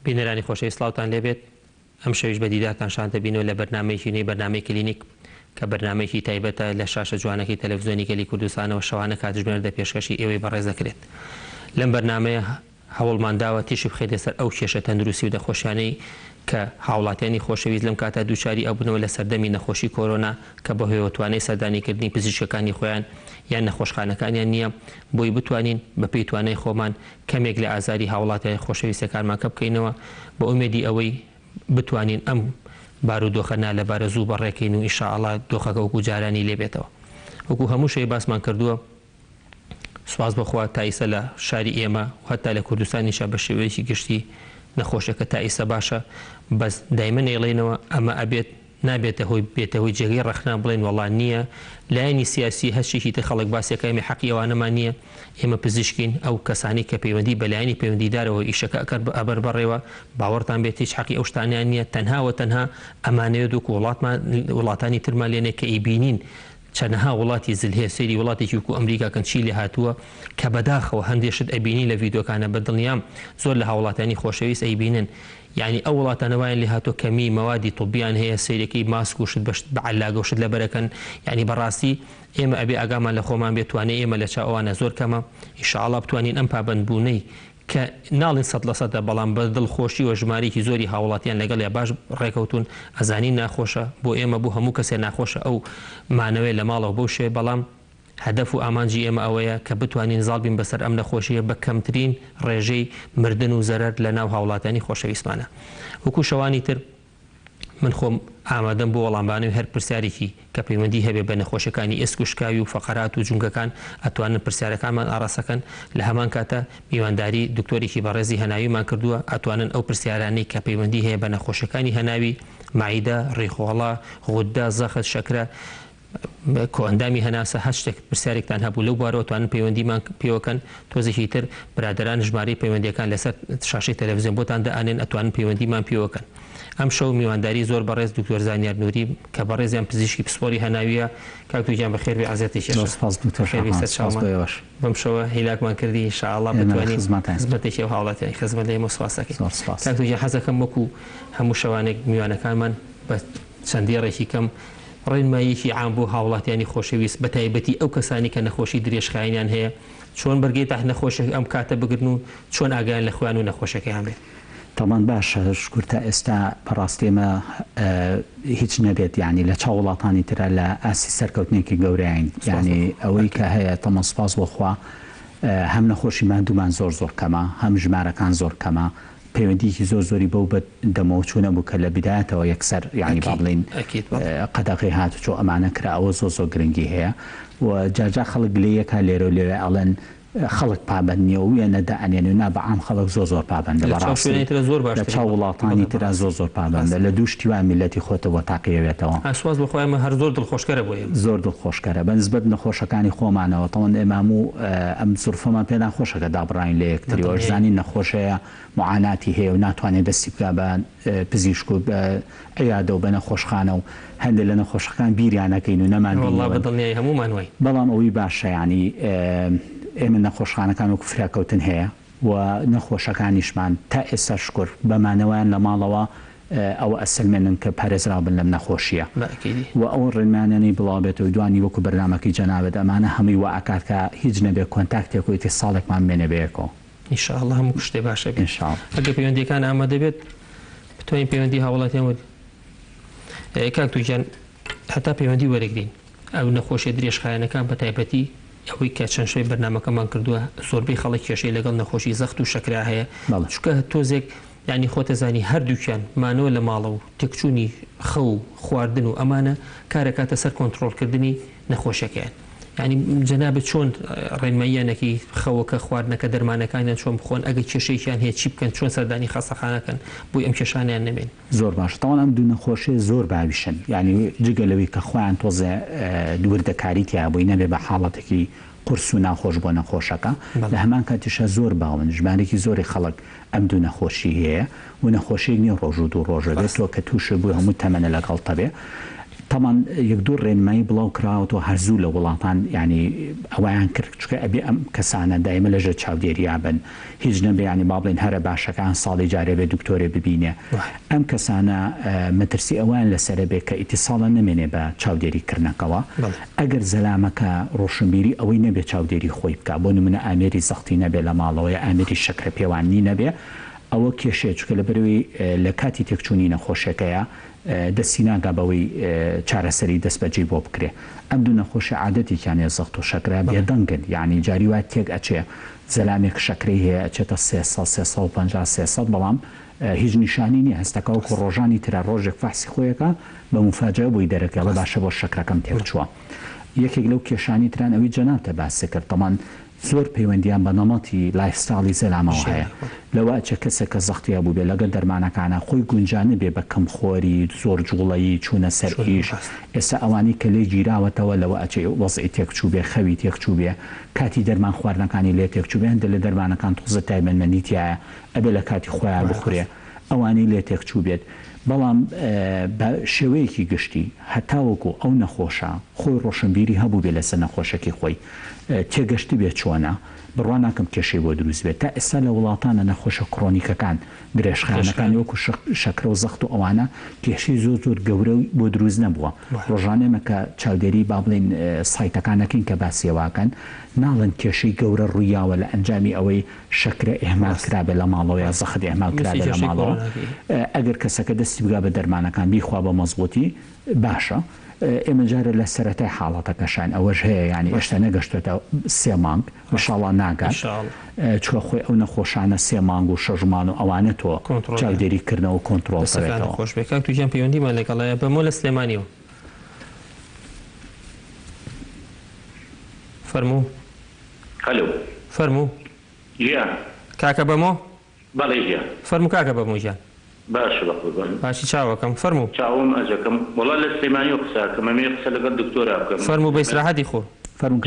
بینەرانی خۆشەویست سڵاوتان لێبێت ئەم شەویش بە دیدارتان شان دەبینەوە لە بەرنامەیەکی نوێی بەرنامەی کلینیک کە بەرنامەیەکی تایبەتە لە شاشە جوانەکەی تەلەڤیزیۆنی گەلی کوردستانەوە شەوانە کاتژمێر دە پێشکەشی ئێوەی بەڕێز دەکرێت. لەم بەرنامەیە هەوڵمانداوە تیشی بخێتە سەر ئەو کێشە تەندروستی و دەخۆشیانەی کە هاوڵاتیانی خۆشەویست لەم کاتە دووچاری ئەو بنەوە لە سەردەمی نەخۆشی کۆرۆنا کە بەهۆی توانای سەردانیکردنی پزیشکەکانی خۆیان یان نەخۆشخانەکانیان نییە بۆی بتوانین بەپێی توانای خۆمان کەمێک لە ئازاری هاوڵاتیانی خۆشەویستەکانمان کە بکەینەوە بە ئومێدی ئەوەی بتوانین ئەم بارودۆخەنا لەبارە زوو بەڕێکەین و ئینشاءڵڵا دۆخەکە وەکو جارانی لێبێتەوە. وەکو هەموو شەی باسمان کردووە سواز بەخوا تایسە لە شاری ئێمە و هەتا لە کوردستانیشە بە شێوەیەکی گشتی نەخۆشەکە تایسە باشە بەس دایمە نێڵێنەوە ئەمە ئەبێت نابێتە هۆی بێتەوەی جێگەی ڕەخنا بڵێن وەڵا نییە لایەنی سیاسی هەرچێکی تر خەڵک باسیەکەمی حەقی ئەوانەمان نییە ئێمە پزیشکین ئەو کەسانی کە پەیوەندی بەلایەنی پەیوەندیدارەوە ئیشەکە ئەبەر بەڕێوە باوەڕتان بێت هیچ حەقی ئەو شتانیان نییە تەنها ئەمانەیە دووکو وڵاتانی ترمان لێنێ کە ئیبینین چەندەها وڵاتی زلهێ سەیری وڵاتێکی وکو ئەمریکاکەن چی لێ هاتووە کە بەداخەوە هەندێشت ئەبینی لە ڤیدۆکانە بەدڵنیام زۆر لە هاوڵاتانی خۆشەویست ئەیبینن یعنی ئەو وڵاتانەوەیان لێ هاتۆ کەمی مەوادی طبیان هەیە سەیرەکەی ماسک و شت بەعلاگە و شت لەبەرەکەن یعنی بەڕاستی ئێمە ئەبێ ئاگامان لە خۆمان بێت توانێ ئێمە لە چاوانە زۆر کەمە ئینشاءڵڵا بتوانین ئەم پابەندبوونەی کە ناڵین 100% بەڵام بە دڵخۆشی و ژمارەیەکی زۆری هاوڵاتیان لەگەڵ یا باش ڕێکەوتون ئەزانی ناخۆشە بۆ ئێمە بۆ هەموو کەسێ ناخۆشە ئەو مانەوەی لە ماڵەوە بەو شێ بەڵام هەدەف و ئامانجی ئێمە ئەوەیە کە بتوانین زاڵبین بەسەر ئەم نەخۆشیە بە کەمترین ڕێژەی مردن و زەرەر لە ناو هاوڵاتانی خۆشەویستمانە. وەکو شەوانی تر من خۆم ئامادەم بۆ وەڵامبانەوەی هەر پرسیارێکی کە پەیوەندی هەبێ بە نەخۆشەکانی ئێسک و شکاوی و فەقەرات و جونگەکان ئەتوانن پرسیارەکانمان ئاڕاستەکەن لە هەمان کاتە میوانداری دکتۆرێکی بەڕێزی هەناویمان کردووە ئەتوانن ئەو پرسیارانەی کە پەیوەندی هەیە بە نەخۆشەکانی هەناوی مایدە ڕێخۆڵە غوددا زەخت شەکرە کۆئەندامی هەناسە هەر شتێک پرسیارێکتان هەبوو لەو بارەوە توانن پەیوەندیمان پێوەکەن تۆزێکی تر برادران ژمارەی پەیوەندیەکان لەسەر شاشەی تەلەڤیزیۆن بۆتان دەئانێن ئەتوانن پەیوەندیمان پێوەکەن. ئەم شەو میوانداری زۆر بەڕێز دکتۆر زانیار نووری کە بەڕێزیان پزیشکی پسپۆری هەناویە کاکتوجیان بەخێر بێ عەزیەتێکی بەم شەوە هیلاکمان کردی ئینشاءڵڵا بتوانین خزمەتێکی ئەو هاوڵاتیانی خزمەت لە ئێمە سوپاسەکەین. کاکتوجیان حەزەکەم وەکو هەموو شەوانێک میوانەکانمان بە چەندی ڕێکی کەم ڕێنماییەکی عام بۆ هاوڵاتیانی خۆشەویست بە تایبەتی ئەو کەسانی کە نەخۆشی درێژخایینیان هەیە چۆن بەرگەی تاح نەخۆش ئەم کاتە بگرن و چۆن ئاگایان لە خۆیان و نەخۆشەکەیان بێت. تەمان باشە شکر تا ئێستا بەڕاستیمە هیچ نەبێت یعنی لە چاو وڵاتانی ترە لە ئاسی سەرکەوتنێکی گەورەین یعنی ئەوەی کە هەیە تەمان سپاس بۆخوا هەم نەخۆشی مادوومان زۆر کەمە هەم ژمارەکان زۆر کەمە پەیوەندیکی زۆری بەو دەمەوە چوونە بوو کە لە بدایەتەوە یەکسەر یعنی با بڵین قەدەغی هاتوچۆ ئەمانە کرا ئەوە زۆر گرنگی هەیە و جاجا خەڵک لێ یەکا لێرە لێوێ ئەڵێن خەڵک پابەند نییە و وێنە دەئەنێن و نا بەعام خەڵک زۆر پابەندە لە چاو وڵاتانی ترا زۆر پابەندە لە دوو شتیوان میلەتی خۆتەوە تاقیەوێتەوە. ئاسواز بەخۆیمە هەر زۆر دڵخۆشکەرە بۆ زۆر دڵخۆشکەرە بەنسبەت نەخۆشەکانی خۆمانەوە تەوەن ئێمام و ئەم زورفەمان پێ ناخۆشەکە دابڕین لە یەکتری وەرزانی نەخۆشەیە معاناتی هەیە و ناتوانێت دەستی بکە بە پزیشک و بە عیادە و بە نەخۆشخانە و هەندێک لە نەخۆشەکان بیریانەکەین و نەمان هەمومانوای بەڵام ئەوەی باشە ینی ئێمە نەخۆشخانەکان وەکو فراکەوتن هەیە و نەخۆشەکانیشمان تا ئێستا شکر بەمانەوەیان لە ماڵەوە ئەو ئەسلمێنن کە پارێزرابن لەم نەخۆشیە و ئەو ڕێنمانەی بڵاوبێت و دوانی وەکو بەرنامەکەی جەنابەت ئەمانە هەمووی وا ئاکات کە هیچ نەبێ کۆنتاکتێک و ئیتی ساڵێکمان بێنە بەیەکەوە ئینشاءڵڵا هەموو شتێ باشە بێت. ئەگەر پەیوەندیەکان ئامادە بێت بتوانین پەیوەندی هاوڵاتیان کاکتوجیان هەتا پەیوەندی وەرەگرین ئەو نەخۆشیە درێژخایەنەکان بە تایبەتی ئەوەی کە چەند شوی بەرنامەکەمان کردووە زۆربەی خەڵک کێشەی لەگەڵ نەخۆشی زەخت و شەکرا هەیە چونکە تۆزێک ینی خۆتەزانی هەردووکیان مانەوە لە ماڵە و تێکچوونی خەو و خواردن و ئەمانە کارەکاتە سەر کۆنتترۆلکردنی نەخۆشەکەیان ینی جەنابەت چۆن ڕێنماییانێکی خەوەکە خواردنەکە دەرمانەکانیان چۆن بخۆن ئەگە کێشەیەکیان هەیە چی بکەن چۆن سەردانی خەستەخانەکەن بۆی ئەم کێشانیان نەبێن. زۆر باش تاوان ئەم دوو نەخۆشی زۆر باویشن ینی جگە لەوەی کە خۆیان تۆزێ دووردەکاریتیا بووی نەبێ بە حاڵەتێکی قرس و ناخۆش بۆ نەخۆشەکە لە هەمان کاتیشە زۆر باون ژمارێکی زۆری خەڵک ئەم دوو نەخۆشی هەیە و نەخۆشیێک نیە ڕۆژ و دوو ڕۆژە بێتەوە کە تووشە بووی هەموو تەمەنە لەگەڵ تەبێ طبعا یەک دوو ڕێنمایی بڵاو کراوەوە هەرزوو لە وڵاتان ینی ئەویان کرد چکە ئەبێ ئەم کەسانە دایمە لەژێر چاودێرییا بن هیچ نەبێ ینی با بڵێن هەرە باشەکان ساڵی جارێ بێ دکتۆرێ ببینێ ئەم کەسانە مەترسی ئەوان لەسەر بێ کە ئیتیساڵە نمێنێ بە چاودێریکردنەکەەوە ئەگەر زەلامەکە ڕۆشنبیری ئەوەی نەبێ چاودێری خۆی بکە بۆ نمونە ئامێری زەختی نەبێ لە ماڵەوەی ئامێری شەکرە پێوانی نەبێ ئەوە کێشەیە چکە لە بەروی لە کاتی تێکچوونی نەخۆشەکەیە دەستی ناگا بەوەی چارەسەری دەست بەجێ بۆ بکرێ ئەم دوو نەخۆشی عادەتێکیانێ زەخت و شەکرا بێدەنگن یعنی جاری وای تێک ئەچێ زەلامێک شەکرەی هەیە ئەچێتە 350 بەڵام هیچ نیشانی نییە هەستەکەوەکو ڕۆژانی ترە ڕۆژێک فاسی خۆیەکە بە مفاجە بۆی دەرەکەڵە باشە بۆ شەکرەکەم تێک چووە یەکێک لەو کێشانی تران ئەوی جەناتە باسی کرد تەمان زۆر پەیوەندیان بە نەمەتی لایفستاڵی زەلامەوە هەیە لەوە چە کەسێک کە زەختیە بوو بێ لەگەڵ دەرمانەکانە خۆی گونجانە بێ بە کەمخۆری زۆر جوڵەیی چوونە سەر ئیش ئێستا ئەوانی کە لێ گیراوەتەوە لەوە ئەچێ وەزعی تێکچوو بێ خەوی تێکچوو بێ کاتی دەرمان خواردنەکانی لێ تێکچوو بێ هەندێک لە دەرمانەکان تۆزە تایبەتمەندیتیایە ئەبێ لە کاتی خۆیان بخورێ ئەوانی لێ تێکچوو بێت بەڵام بە شێوەیەکی گشتی هەتاوەکو ئەو نەخۆشە خۆی ڕۆشنبیری هەبوو بێ لەسەر نەخۆشەکی خۆی تێگەشتی بێت چۆنە بڕوان ناکەم کێشەی بۆ دروست بێت تا ئێستا لە وڵاتانە نەخۆشە کڕۆنیکەکان درێژخانەکانی وەکو شەکرە و زەخت و ئەوانە کێشەی زۆر گەورە بۆ دروست نەبووە ڕۆژانێمە کە چاودێری با بڵێن سایتەکانەکەین کە باسیێواکەن ناڵن کێشەی گەورە ڕوویاوە لە ئەنجامی ئەوەی شەکرە ئێمال کرابێ لە ماڵەوە یا زەخت ئێمال کرابێ لە ماڵەوە ئەگەر کەسەکە دەستی بگا بە دەرمانەکان بیخوا بە مەزبوطی باشە ئێمە جارە لە سەرەتای حاڵەتەکەشان ئەوەش هەیە ینی ئێشتا نەگەشتێتە 3 مانگ انشاءالله ناگات چکە خۆی ئەو نەخۆشانە 3 مانگ و 6 مان و ئەوانە تۆ چاودێریکردنەوە کۆنتڕۆڵ کردێتەوە خۆش بێ کاک تووشیان پەیوەندیمان لەگەڵایە بەمۆ لە سلێمانیەوە فەرموو هەلو فەرموو ژیان کاکە بەمۆ بەڵێ ژیان فەرموو کاکە بەمۆ ژیان باشە بەخۆبان باشی چاوەکەم فەرموو چاوم ئەجەکەم وڵا لە سلێمانی و قساکەم ئەمێ قسە لەگەڵ دکتۆرا بکەم فەرموو بە ئیسراحەتی خۆ فەرموو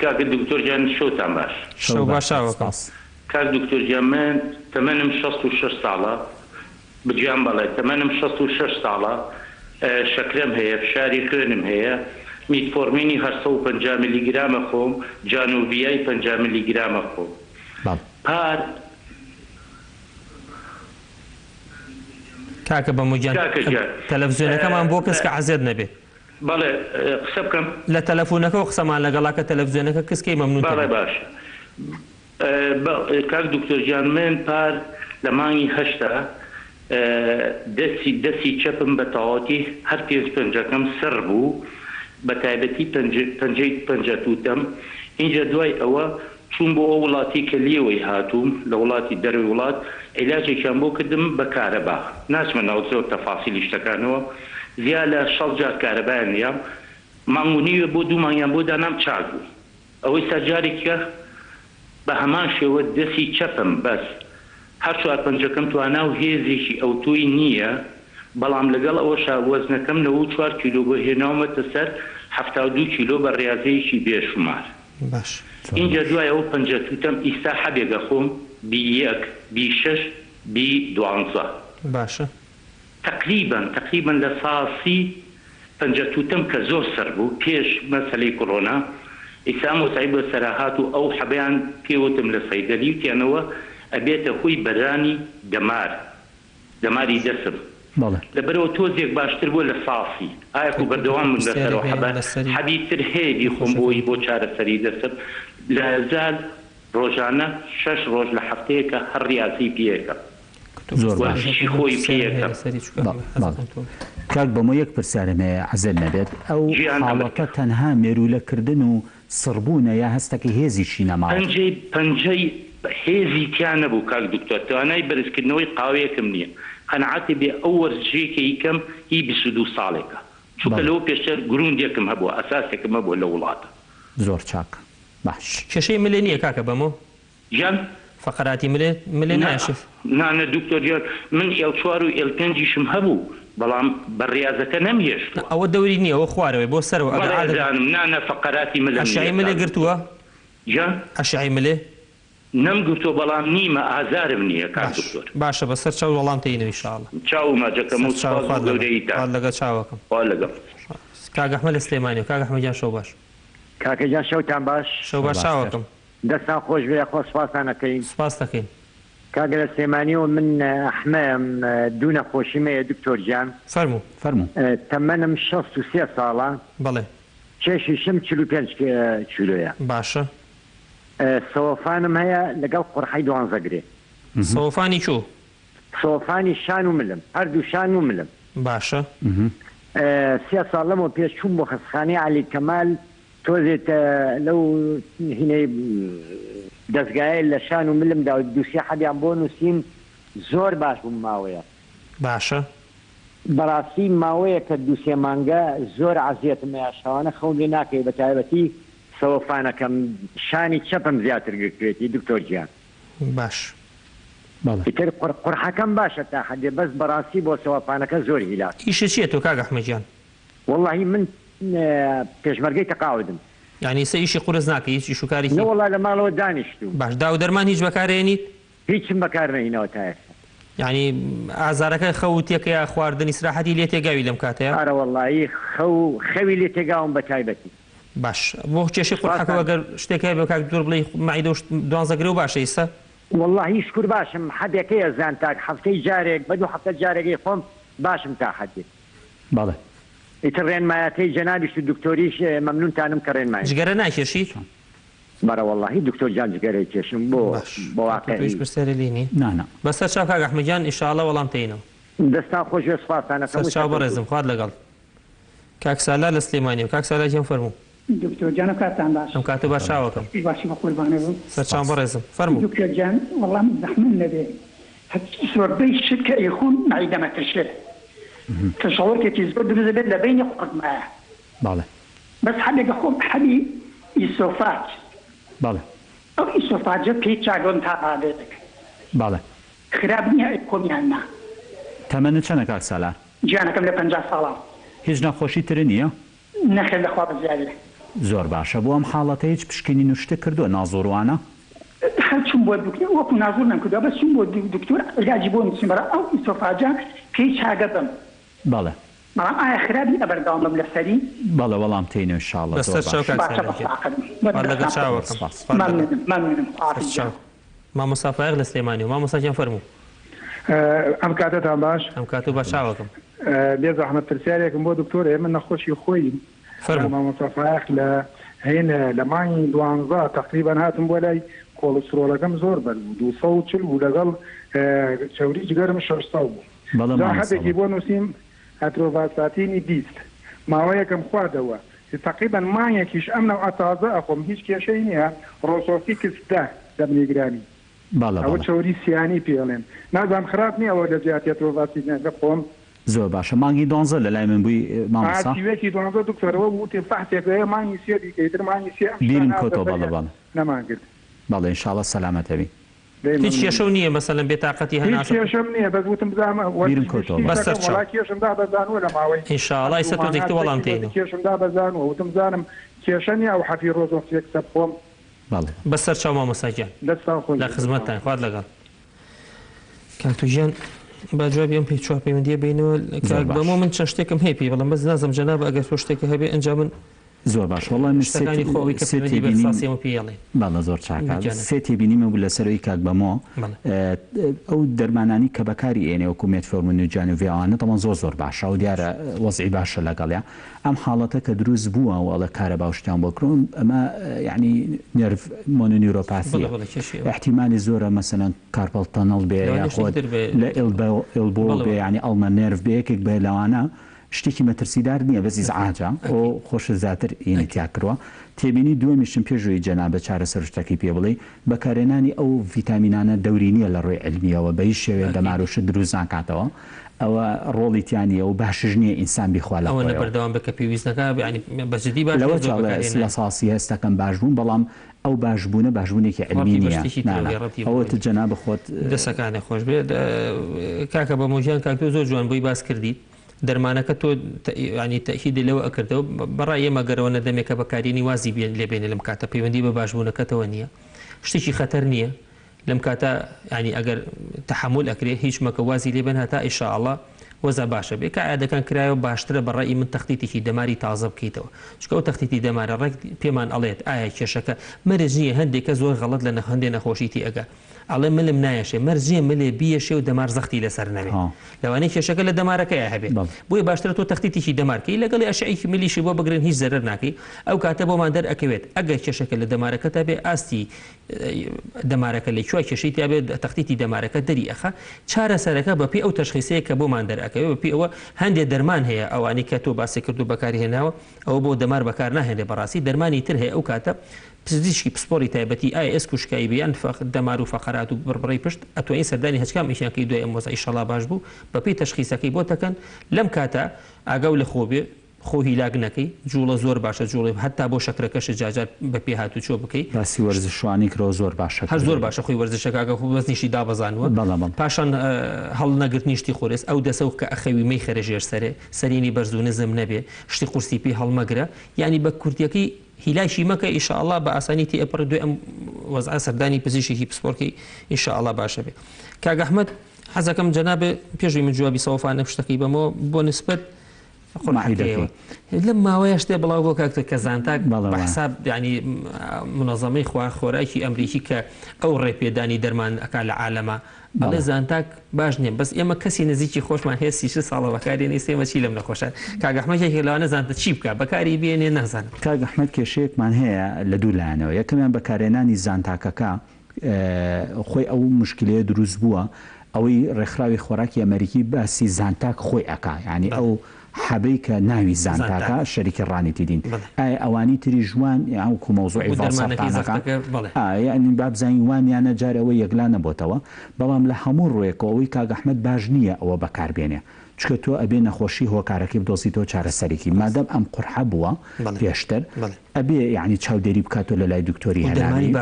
کاکە دکتۆر گیان شەوتان باش شەو باشاوەکە کاک دکتۆر گیان من تەمەنم 66 ساڵە بگیان بەڵێ تەمەنم 66 ساڵە شەکرەم هەیە فشاری خوێنم هەیە میتفۆرمینی 850 میلیگرامە خۆم جانوبیای 50 میلیگرامە خۆم پار کاکە بەموجان تەلەڤیزیۆنەکەمان بۆ کەس کە عەزێت نەبێت بەڵێ قسە بکەم لە تەلەفۆنەکەەوە قسەمان لەگەڵا کە تەلەڤیزیۆنەکە کەسکەی مەمنون بەڵێ باش کاک دکتۆر گیان من پار لە مانگی هەشتا دەستی چەپم بە تەواوەتی هەر پێنج پەنجەکەم سەر بوو بە تایبەتی پەنجەی پەنجەتوتەم اینجا دوای ئەوە چوون بۆ ئەو وڵاتی کە لێوەی هاتووم لە وڵاتی دەروی وڵات عیلاجێکیان بۆ کردم بە کارەبا ناچمە ناو زۆر تەفاسیلی شتەکانەوە زیاد لە 6 جار کارەبایان نیام مانگونیوە بۆ 2 مانگیان بۆ دانام چاک بوو ئەوەی سەرجارێکە بە هەمان شێوە دەستی چەپم بەس هەر چوار پەنجەکەم توانە و هێزێکی ئەوتۆی نییە بەڵام لەگەڵ ئەوەشا وەزنەکەم 94 کیلۆ بۆ هێناومەتە سەر 72 کیلۆ بە ڕاضەیەکی بێشمار باش اینجا دوای ئەو پەنجەتوتەم ئیستا حەبێگە خۆم B1 B6 B12 باشە تقریبا لە ساسی پەنجەتوتەم کە زۆر سەر بوو پێش مەسەلەی کۆڕۆنا ئیسا مۆسایی بە سەراهات و ئەو حەبەیان پێوتم لە سەیدەلی وتیانەوە ئەبێتە خۆی بەرانی دەماری دەسم لەبەرەوە تۆزێک باشتر بۆ لە ساسی ئایا و بەردەوام من لەسەرەوە حەبیتر هەیەی خۆم بۆی بۆ چارەسەری دەسم لە هەزار ڕۆژانە 6 ڕۆژ لە هەفتەیەکە هەر ریاسی پێیەکە وەرزشی خۆی پێیەکە کاک بەمە یەک پرسیارمەیە عەزێت نەبێت ئەو حاڵەتە تەنها مێرولەکردن و سڕبوونە یا هەستەکە هێزیشی نەماوە پەنجەی هێزی تیان نەبوو کاک دکتۆر توانای بەرزکردنەوەی قاوەیەکم نییە قەنەعەتی بێ ئەو وەرزشەیەکە یکەم هی 22 ساڵێکە چونکە لەوە پێشتر گروندێکم هەبووە ئەساسێکم هەبووە لە وڵاتە زۆر چاک باش کێشەی ملێ نییە کاکە بەمۆ ژیان فقراتی ملێ ناشف نانە دکتۆر جیان من L4 و L5شم هەبوو بەڵام بەڕیازەکە نەمهێشت ئەوە دەوری نییە ئەوە خوارەوەی بۆ سەرەوە ئەگەر نانە فقراتی ملێ ئەشعی ملێ گرتووە ژیان ئەشعی ملێ نەمگوتۆ بەڵام نیمە ئازارم نییە کاک دکتۆر. باشە بەسەر چاو وەڵامتەینەوە ئینشاءڵڵا. چاو ماجەکەم و سپاس بۆ گەورەیتان. لەگە چاوەکەم. لەگەڵ. کاک ئەحمەد لە سلێمانیەوە. کاک ئەحمەدیان شەو باش. کاکەجان شەوتان باش. شەو باش چاوەکەم. دەستان خۆش بێ خۆ سپاسان ئەەکەین. سپاس دەکەین. کاگە لە سلێمانیەوە من ئەحمەم دوو نەخۆشیمەیە دکتۆر گیان. فەرموو. تەمەنم 63 ساڵە. بەڵێ. کێشیشم 45 کیلۆیە. باشە. سەوەفانم هەیە لەگەڵ قورحەی 12 گرێ. سەوەفانی چۆ؟ سەوەفانی شان و ملم هەردوو شان و ملم. باشە. 3 ساڵ لەمەوە پێش چوون بۆ خەستخانەی عەلی کەمال تۆزێت لەو هینەی دەستگایە لە شان و ملمدا و دووسێ حەدیان بۆ نووسین زۆر باش بووم ماوەیە. باشە. بەڕاستی ماوەیە کە دووسێ مانگە زۆر عەزیەتم هەیە شەوانە خەون لێ ناکەی بە تایبەتی سەوەفانەکەم شانی چەپم زیاتر گرتوێتی دکتۆر گیان. باش. ئیتر قورحەکەم باشە تا حەدێ بەس بەڕاستی بۆ سەوەفانەکە زۆر هیلات. ئیشە چییە تۆ کاک ئەحمەدیان؟ وەڵڵاهی من پێشمەرگەی تەقاعدم. یعنی سە ئیشی قورس ناکە هیچ ئیش و کارێکی؟ نەوەڵڵا لە ماڵەوە دانیشتوم. باش دا و دەرمان هیچ بەکارهێنیت؟ هیچم بەکار نەهێناوە تا ئێستا. یعنی ئازارەکە خەوتێکەیە خواردنی سراحەتی لێ تێگاوی لەم کاتەیە؟ ئارە وەڵڵاهی خەوی لێ تێگاوم بە تایبەتی. باش بۆ کێشی قورحەکە ئەگەر شتێک هەیە بۆ کاک دکتۆر بڵێ معیدە و 12 گرێ و باشە ئێستا؟ والله شکر باشم حەدێکەیە زان تاک هەفتەی جارێک بە دوو هەفتە جارێکی خۆم باشم تا حەدێ. بەڵێ. ئیتر ڕێنمایەتەی جەنابیش و دکتۆریش مەمنونتانم کە ڕێنمای. جگەرە ناکێشی؟ بەرە وەڵڵاهی دکتۆر جان جگەرەی کێشم بۆ واقعی. پرسیارە لێنی؟ نانە. بەسەر چاو کاک ئەحمەدیان ئینشاءڵڵا وەڵامتەینەوە. دەستان خۆش بێ سوپاسانەکەم. سەر چاو بەڕێزم خوارد لەگەڵ. کاک سالا لە سلێمانیەوە. کاک سالا گیان فەرموو. دکتۆر جانە کاتان باش. ئەم کاتە باش چاوەکەم. باشی بە قوربانە بوو. سەر چاو بەڕێزم فەرموو. دکتۆر جان وەڵام زەحمەت نەبێ. هەتی سوەردەی شت کە ئەیخۆن معیدەمە کەشێ. کەشەوەکێکی زۆر دروست بێت لە بینی قورتمایە. بەڵێ. بەس حەلێکە خۆم حەلی ئیسۆفاج. بەڵێ. ئەو ئیسۆفاجە پێی چاگۆن تا ئادێتێک. بەڵێ. خراب نییە ئەیکۆمیان نا. تەمەنت چەندە کاک سالا؟ گیانەکەم لە 50 ساڵە. هیچ نەخۆشی تر نییە؟ نەخێر لەخوا بەزیادە. زۆر باشە بۆ ئەم حاڵەتە هیچ پشکنی نوشتە کردووە نازۆڕوانە؟ چون بۆ دکتۆر وەکو نازۆر نەکردووە بەس چون بۆ دکتۆر علاجی بۆ نووسین بەرە ئەو ئیسۆفاجە پێی چاگە بم. بەڵێ. بەڵام ئایا خرابی ئەبەرداوام بم لەسەری؟ بەڵێ وەڵام تێنێ ئینشاءڵڵا. بەسەر چاو کاک سالا لەگەڵ چاوەکەم. مەمنونم. مامۆستا فایق لە سلێمانیەوە. مامۆستاکیان فەرموو. ئەم کاتتان باش. ئەم کاتە باش چاوەکەم. بێ زەحمەت پرسیارێکم بۆ دکتۆر ئێمە نەخۆشی خۆی مامۆستا فایق لە هێنە لە مانگی 12 تقریبا هاتم بۆ لای کۆلسترۆلەکەم زۆر بەربوو 240 بوو لەگەڵ چەوری جگەرم 600 بوو. حەدێکی بۆ نووسیم ئەترۆڤاساتینی 20 ماوەیەکم خواردەوە تقریبا مانگێکیش ئەم نەوع تازە ئەخۆم هیچ کێشەی نییە ڕۆسۆفیکس 10 دەبنیگرانی. ئەوە چەوری سیانی پێڵێن نازانم خراپ نییە ئەوە لە جیاتی ئەترۆڤاسینەکە خۆم. زۆر باشە مانگی 12 لە لای من بووی مامۆستا؟ ئاوێکی 12 دکتۆرەوە بوو تێ فەحتێکەیە مانگی سێ دیکەیتر مانگی سێ بیرم کۆتۆ بەڵێ بەڵێ. نەمانگرت. بەڵێ ئینشاءڵڵا سەلامەتەوی. هیچ کێشە نییە مەسەلەن بێتاقەتی هەناسە؟ هیچ کێشەم نییە بەس وتم بزانم بیرم کۆتۆ بەسەر چاو. کێشمدا بەزانوە لە ماوەی ئینشاءڵڵا ئێستا تۆ دیکتە وەڵامتەینەوە. کێشمدا بەزانوە وتم زانم کێشە نییە ئەو حەفی ڕۆزۆفیک سەب خۆم. بەڵێ. بەسەر چاو مامۆستاگیان. دەستان خۆش لە خزمەتتان خوارد لەگەڵ. کاک توژیان باجوابی ئەم پێی چوار پەیوەندیە بینەوە بەمە من چەند شتێکم هەیە پێی بەڵام بەس نازم جەناب ئەگەر تۆ شتێکە هەبێ ئەنجام من زۆر باش وەڵام شتەکانی خۆی کە پەیوەندی بە ئیخساسیەوە پێڵێ. بەڵێ زۆر چاکە سێتی بینیمە بوو لەسەرەوەی کاک بەمۆ ئەو دەرمانانی کە بەکاری ئێنێ وەکو مێتفۆرمین و جیانوڤیانە تەمان زۆر باشە و دیارە وەزعی باشە لەگەڵیا ئەم حاڵەتە کە دروست بووە وەڵە کارە باشتیان بۆ کڕۆم ئەمە یعنی نێرڤ مۆنونیورۆپاسیە احتیمالی زۆرە مەسەلەن کارپەڵ تەنەڵ بێ یاخۆت لە ئێلبۆ بێ ینی ئەڵمە نێرڤ بێ یەکێک بێ لەوانە شتێکی مەترسیدار نییە بەزی زعاجە ئەو خۆشە زیاتر ئینتیا کردووە. تێبینی دووەمیشم پێشوەی جەنابە چارەسەر شتێکی پێ بڵێ بەکارێنانی ئەو ڤیتامینانە دەوری نییە لە ڕۆی علمیەوە بە هیچ شێوێ دەماروشە دروست ناکاتەوە ئەوە ڕۆڵی تیانە و باشش نییە ئینسان بیخوا لە ئەوە بەردەوام بکە پێویستەکە بەجددی باش لەوە لە ساسی هەستەکەم باشبوون بەڵام ئەو باشبوونە باشبوونێکی علمی نییە ئەوە جەنابە خۆت دەسەکانە خۆش بێت. کاکە بە مۆژیان کاکتۆ زۆر جوان بۆی باس کردیت دەرمانەکە تۆ ینی تەئکیدی لەوە ئەکردەوە بەڕای ئێمە گەرەوە نەدەمێکە بەکارێنی وازی لێبێنێ لەم کاتە پەیوەندی بە باشبوونەکەتەوە نییە شتێکی خەتەر نییە لەم کاتە ینی ئەگەر تحمل ئەکرێ هیچ مەکەوازی لێبن هەتا ئینشاءالله وەزە باشە بێ کە عادەکان کرایەوە باشترە بەڕێی من تەختیتێکی دەماری تازە بکەیتەوە چکە ئەو تەختیتی دەمارە ڕێک پێمان ئەڵێت ئایا کێشەکە مەرج نییە هەندێکە زۆر غەڵەت لە هەندێک نەخۆشیتی ئەگە ئەڵێ ملم نایەشێ مەرجێ ملێ بیەشێ و دەمار زەختی لەسەر نەوێ لەوانەیە کێشەکە لە دەمارەکەی هەبێت بۆیە باشترە تۆ تەختیتێکی دەمارکەی لەگەڵی ئەشعەیەکی ملیشی بۆ بگرن هیچ زەرەر ناکەی ئەو کاتە بۆمان دەرئەکەوێت ئەگەر کێشەکە لە دەمارەکەتا بێ ئاستی دەمارەکە لە کوێ کێشەی تا بێت تەختیتی دەمارەکە دەری ئەخە چارەسەرەکە بەپێ ئەو تەشخیصەیە کە بۆمان دەرئەکەوێت بەپێ ئەوە هەندێک دەرمان هەیە ئەوانەی کە تۆ باسی کردو بەکاری هێناوە ئەوە بۆ دەمار بەکار ناهێنێ بەڕاستی دەرمانی تر هەیە ئەو کاتە پزیشکی پسپۆری تایبەتی ئایس کوشکایی بیان دەمار و فەقەرات و بڕبڕی پشت ئەتوانین سەردانی هەچکام ئیشیانکەی دوای ئەم وەزە ئیشەڵا باش بوو بەپێی تەشخیصەکەی بۆ تەکەن لەم کاتە ئاگاو لە خۆ بێ خۆ هیلاک نەکەی جوڵە زۆر باشە جوڵی هەتا بۆ شەکرەکەش جاجار بە پێ هاتو چۆ بکەیت باسی وەرزشوانی کرۆ زۆر باشە هەر زۆر باشە خۆی وەرزشەکە خۆ بەزنیشی دابەزانوە پاشان هەڵ نەگرتنیشتی خۆرس ئەو دەسە کە ئەخەوی مەی خەرەژێر سەرێ سەرینی بەرز و نزم نەبێ شتی قورسی پێ هەڵمەگرە ینی بە کورتیەکەی هیلاشی مەکە ئینشاءالله بە ئاسانیتی ئەپڕ دوێ ئەم وەزعە سەردانی پزیشکی پسپۆرکی ئینشاءالله باشە بێ کاک ئەحمەد حەزەکەم جەنابێ پێشوی من جوابی سەوفانە شتەکەی بەمەوە بۆ نسبەت لەم ماوەیە شتێ بڵاو بۆ کاکتە کە زانتاک بەحساب ینی منەظەمەی خۆراکی ئەمریکی کە ئەو ڕێپێدانی دەرمان ئەکا لە عالەمە بەڵێ زانتاک باش نییە بەس ئێمە کەسی نزیکی خۆشمان هەیە 36 ساڵە بەکارێنی سێمە چی لەم نەخۆشە کاک ئەحمەدێکی لەوانە زانتە چی بکە بەکاری بێنێ نازانم کاک ئەحمەد کێشەیەکمان هەیە لە دوو لایەنەوە یەکەمیان بەکارێنانی زانتاکەکە خۆی ئەو مشکلەیە دروست بووە ئەوەی ڕێکخراوی خۆراکی ئەمریکی باسی زانتاک خۆی ئەکا ینی ئەو حەبەی کە ناوی زانتاکە شەریکی ڕانیتی دین ئەوانی تری ژوان یاکو مەوزوعی فەڵسەفانەکە ینی بابزانی وانیانە جارەوە یەکلا نەبووتەوە بەڵام لە هەموو ڕوێکەوەی کاک ئەحمەد باش نییە ئەوە بەکاربێنێ چکە تۆ ئەبێ نەخۆشی هۆکارەکەی بدۆزیتەوە چارەسەرێکی مادەم ئەم قورحە بووە پێشتر ئەبێ یعنی چاودێری بکاتۆ لە لای دکتۆری هەناوی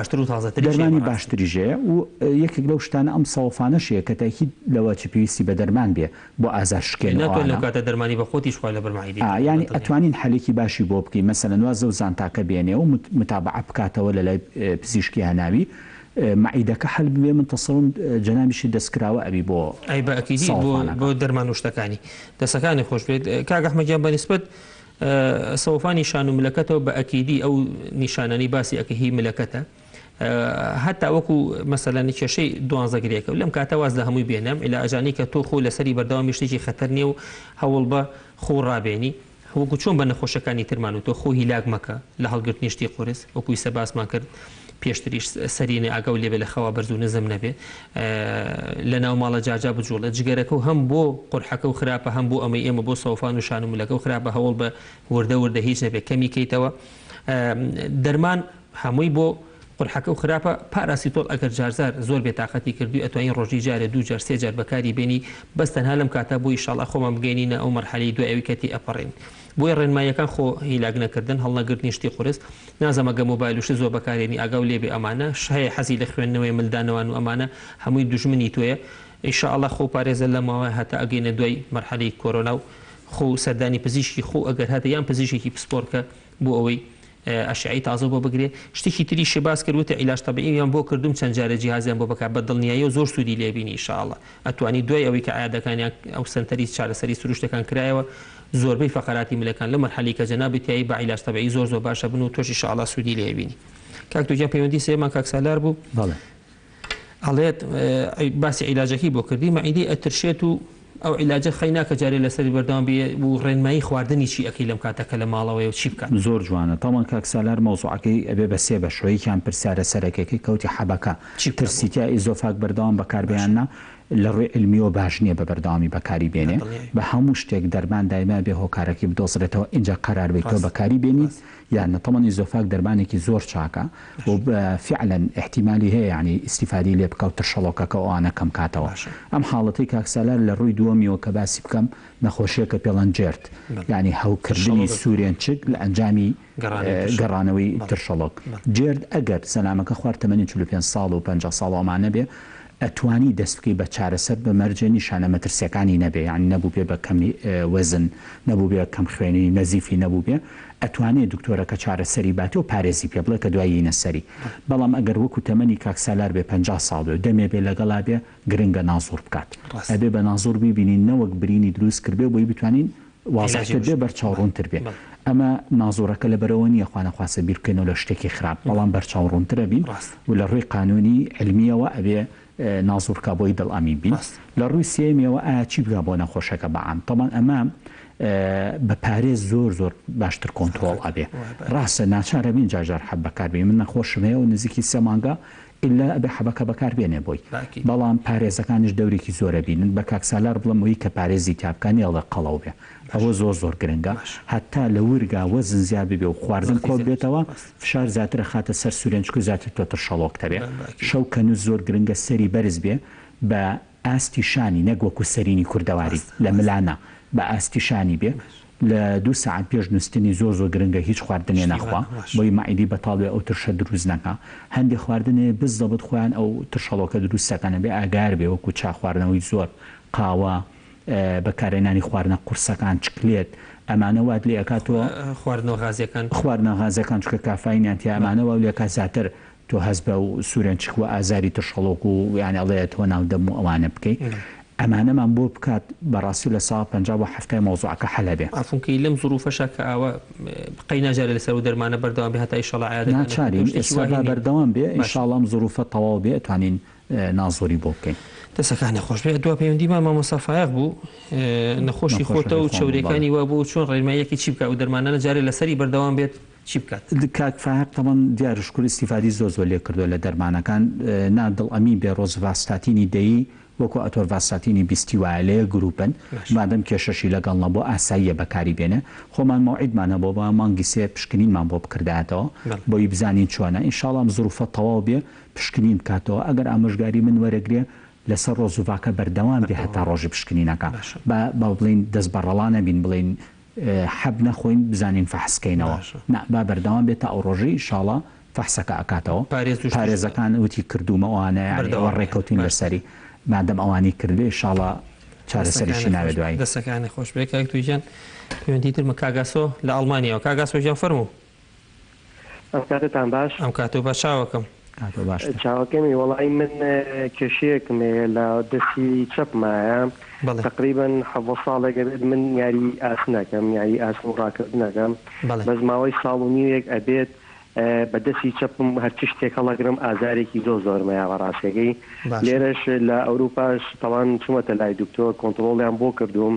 دەرمانی باشتریژەیە و یەکێک لەو شتانە ئەم سەوفانەشەیە کە تاکی لەوە چ پێویستی بە دەرمان بێ بۆ ئازارشکێنەوە دەرمانی بە خۆتیش لە بەرمایدی ینی ئەتوانین حەلێکی باشی بۆ بکەین مەسەلەن وازە و زانتاکە بێنێ و متابعە بکاتەوە لە لای پزیشکی هەناوی معیدەکە حل بێ من تەسەڵم جەنابیشی دەستکراوە ئەبی بۆ ئەی بە ئەکیدی بۆ دەرمان و شتەکانی دەسەکانی خۆش بێت کاک ئەحمەدیان بەنسبەت سەوفانی شان و ملەکەتەوە بە ئەکیدی ئەو نیشانانی باسی ئەکە هی ملەکەتە هەتا وەکو مەسەلەنی کێشەی دوانزەگرێکە و لەم کاتە واز لە هەمووی بێنم ئیلا ئەجانی کە تۆ خۆ لەسەری بەردەوامی شتێکی خەتەر نیە و هەوڵ بە خۆ ڕابێنی وەکو چۆن بە نەخۆشەکانی ترمان و تۆ خۆ هیلاک مەکە لە هەڵگرتنی شتی قورس وەکوی سەباسمان کرد پێشتریش سەرینە ئاگەو لێبێ لە خەوا بەرز و نزم نەبێ لە ناو ماڵە جاجا بجوڵە جگەرەکە و هەم بۆ قورحەکە و خراپە هەم بۆ ئەمەی ئێمە بۆ سەوفان و شان و ملەکە و خراپە هەوڵ بە وردە هیچ نەبێت کەمی کەیتەوە دەرمان هەمووی بۆ قورحەکە و خراپە پاراسیتۆل ئەگەر جارزار زۆر بێتاقەتی کردووی ئەتوانین ڕۆژی جارە دوو جار سێ جار بەکاری بێنی بەس تەنها لەم کاتە بۆ ئینشاڵڵا خۆمان بگەینینە ئەو مەرحەلەی دوای ئەوی کەتی ئەپەڕین بۆی ڕێنماییەکان خۆ هیلاک نەکردن هەڵنەگرتنی شتی قورس نازەمەگە مۆبایلوشی زۆر بەکارێنی ئاگاو لێبێ ئەمانە هەیە حەزی لە خوێندنەوەی ملدانەوەن و ئەمانە هەمووی دوژمنی تۆیە ئینشاءڵڵا خۆ پارێزە لەماوە هەتا ئەگەینە دوای مەرحەلەی کۆرۆنا و خۆ سەردانی پزیشکی خۆ ئەگەر هاتە یان پزیشکی پسپۆرکە بۆ ئەوەی ئەشعی تازە بۆ بگرێ شتێکی تری شێباز کردوتە عیلاج تەبیعی یان بۆ کردوم چەند جارە جیهازیان بۆ بەکار بە دڵنیایی و زۆر سوودی لێبینی ئینشاءڵڵا ئەتوانی دوای ئەوەی کە عادەکانیان ئەو سنتەری چارەسەری سروشتەکان کرایەوە زۆربەی فەقەراتی ملەکان لە مەرحەلەی کە جەنابەتی بە عیلاج تەبیعی زۆر باشە بن و تۆش ئینشاءڵڵا سوودی لێبینی کاک تۆ گیان پەیوەندی سێمان کاک سالار بوو ئەڵێت باسی عیلاجەکەی بۆ کردی مەعیدەی ئەترشێت و ئەو عیلاجە خەیناکە جارێ لەسەری بەردەوام بێ و ڕێنمایی خواردنی چی ئەەکەی لەم کاتەکە لە ماڵەوەی و چی بکات زۆر جوانە تاوان کاک سالار مەوزوعەکەی ئەبێ بە سێ بەشەوەیەکیان پرسیارە سەرەکەی کەوتی حەبەکە ترسیتیا ئیزۆفاگ بەردەوام بەکاربیاننا لە ڕێ علمیەوە باش نییە بە بەردەوامی بەکاری بێنێ بە هەموو شتێک دەرمان دایما بێ هۆکارەکەی بدۆزرێتەوە اینجا قەرار بێتەوە بەکاری بێنیت یان نەتەمەن ئیزۆفاگ دەرمانێکی زۆر چاکە و فعلا احتیمالی هەیە ینی ئیسیفادی لێ بکەوت ترشەڵۆکەکە ئەوانە کەم کاتەوە ئەم حاڵەتی کاک سالار لە ڕووی دووەمیەوە کە باسی بکەم نەخۆشیەکە پێڵەن جێرت ینی هەوکردنی سوورێن چک لە ئەنجامی گەڕانەوەی ترشەڵۆک جێرد ئەگەر سەلامەکە خوارد تەمەنی 45 ساڵ و 50 ساڵ ئەمانە بێ ئەتوانی دەست بکەی بە چارەسەر بە مەرجە نیشانە مەترسیەکانی نەبێ، یعنی نەبوو بێ بە کەمی وەزن، نەبوو بێ کەم خوێنی نەزیفی نەبوو بێ، ئەتوانێت دکتۆرەکە چارەسەری باتێ و پارێزی پێ بڵێ کە دوای نەسەری. بەڵام ئەگەر وەکو تەمەنی کاکسالار بێ 50 ساڵ بێ دەمێ بێ لەگەڵا بێ گرنگە نازور بکات، ئەبێ بە نازور ببینین نەوەک برینی دروست کردبێ بۆی بتوانین وازەکرد بێ بەرچاوڕوونتر بێ. ئەمە نازۆرەکە لە بەرەوە نیە خوانەخواسە بیرکەنەوە لە شتێکی خراپ، بەڵام بەرچاوڕوونترە بین و لە ڕووی قانونی علمیەوە ئەبێ نازورکە بۆی دڵئامی بین. لە ڕووی سێمیەوە ئایا چی بگا بۆ نەخۆشەکە بەعام، تەمان ئەمە بە پارێز زۆر باشتر کۆنتترۆڵ ئەبێ. ڕاستە ناچارە بین جاژار حەب بەکاربێ، من نەخۆشم هەیە و نزیکی 3 مانگە ئللا ئەبێ حەبەکە بەکاربێنێ بۆی، بەڵام پارێزەکانش دەورێکی زۆرە بینن. بە کاکسالار بڵمەوەی کە پارێزی تیابکانی ئەڵە قەڵەو بێ، ئەوە زۆر گرنگە. هەتا لە ورگا وەزن زیاد ببێ و خواردن کۆت بێتەوە، فشار زیاترە خاتە سەر سوورێنچک و زیاتر تۆتر شەڵۆکتە بێ. شەو کەنووس زۆر گرنگە سەری بەرز بێ بە ئاستی شانی، نەک وەکو سەرینی کوردەواری لە ملانە، بە ئاستی شانی بێ. لە 2 ساعت پێش نووسنی زۆر گرنگە هیچ خواردنێ نەخوا بۆی مەعیدی بەتاڵێ ئەو ترشە دروست نەکە. هەندێک خواردنێ بزەبت خۆیان ئەو ترشەڵۆکە دروستەکەنە بێ ئاگار بێ، وەکو چا خواردنەوەی زۆر، قاوە، بەکارێنانی خواردنە قورسەکان، چکلێت، ئەمانە وات لێ ئەکاتەوە خواردنە غازیەکان چکە کافاینیان تیا ئەمانەوە لێکا زیاتر تۆ هەست بە و سوورێنچک و ئازاری ترشەڵۆک و یان ئەڵەیە تۆ ناودەم و ئەوانە بکەیت. ئەمانەمان بۆ بکات بەڕاستی لە ساڵ 50 هەفتەی مۆزوعەکە حەلە بێ. ئافونکەی لەم زروفەشە کە ئەوە قەی ناجارێت لەسەر و دەرمانە بەردەوام بێ هەتا ئیشەڵا عادەت ناچارین ئێستا بەردەوام بێ، ئینشاڵڵا ئەم زروفە تەواو بێ ئەتوانین نازۆری بۆ بکەین. دەسەکان نەخۆش بێ. دو پەیوەندیمان مامۆستا فایق بوو، نەخۆشی خۆتە و چەورەکانی وا بوو چۆن ڕێنماییەکی چی بکات و دەرمانە جارێ لەسەری بەردەوام بێت چی بکات؟ کاک فایق تەمان دیارشکوور استیفادی زۆر لێ کردو لە دەرمانەکان، نادڵئەمی بێ ڕۆزڤاستاتینی دەیی وەکو ئەتۆر ڤاستاتینی بیستی وایە لەیە گروپن، مادەم کێشەشی لەگەڵ نەبوو ئاساییە بەکاری بێنە. خۆمان مەوعیدمانە بۆ بە مانگی 3 پشکنینمان بۆ بکردایەتەوە بۆی بزانین چۆنە. ئینشاڵڵا ئەم زروفە تەواو بێ پشکنین بکاتەوە. ئەگەر ئامۆژگاری من وەرەگرێ لەسەر ڕۆژوڤاکە بەردەوام بێ هەتا ڕۆژی پشکنینەکە، بە بڵین دەست بەڕەڵانە بین، بڵین حەب نەخۆین بزانین فەحسکەینەوە، با بەردەوام بێتە ئەو ڕۆژی ئینشاڵڵا فەحسەکە ئەکاتەوە. پارێزەکان وتی کردومەوەوانەیە ئەوە ڕێکەوتین لەسەری، مادەم ئەوانی کردێ ئینشاڵڵا چارەسەریشی ناوێت دوایی. دەستەکانی خۆش بێ. کاک تویجان پەیوەندی ترمە کاگاسۆ لە ئەڵمانیەوە. کاگاسۆ فەرموو. ئەم کاتتان باش؟ ئەم کاتۆ باش چاوەکەم. چاوەکەمی وەڵی من کێشەیەکمێ لە دەستی چەپمایە تقریبا 7 ساڵێکە بێت من یاری ئاسنەکەم، یاری ئاسن و ڕاکردنەکەم، بەس ماوەی ساڵ و نیوێک ئەبێت بەدەستی چەپم هەرچی شتێک هەڵەگرم ئازارێکی زۆرمەیە بەڕاستەکەی. لێرەش لە ئەوروپاش تەوان چوومەتە لای دکتۆر کۆنتترۆڵیان بۆ کردوم،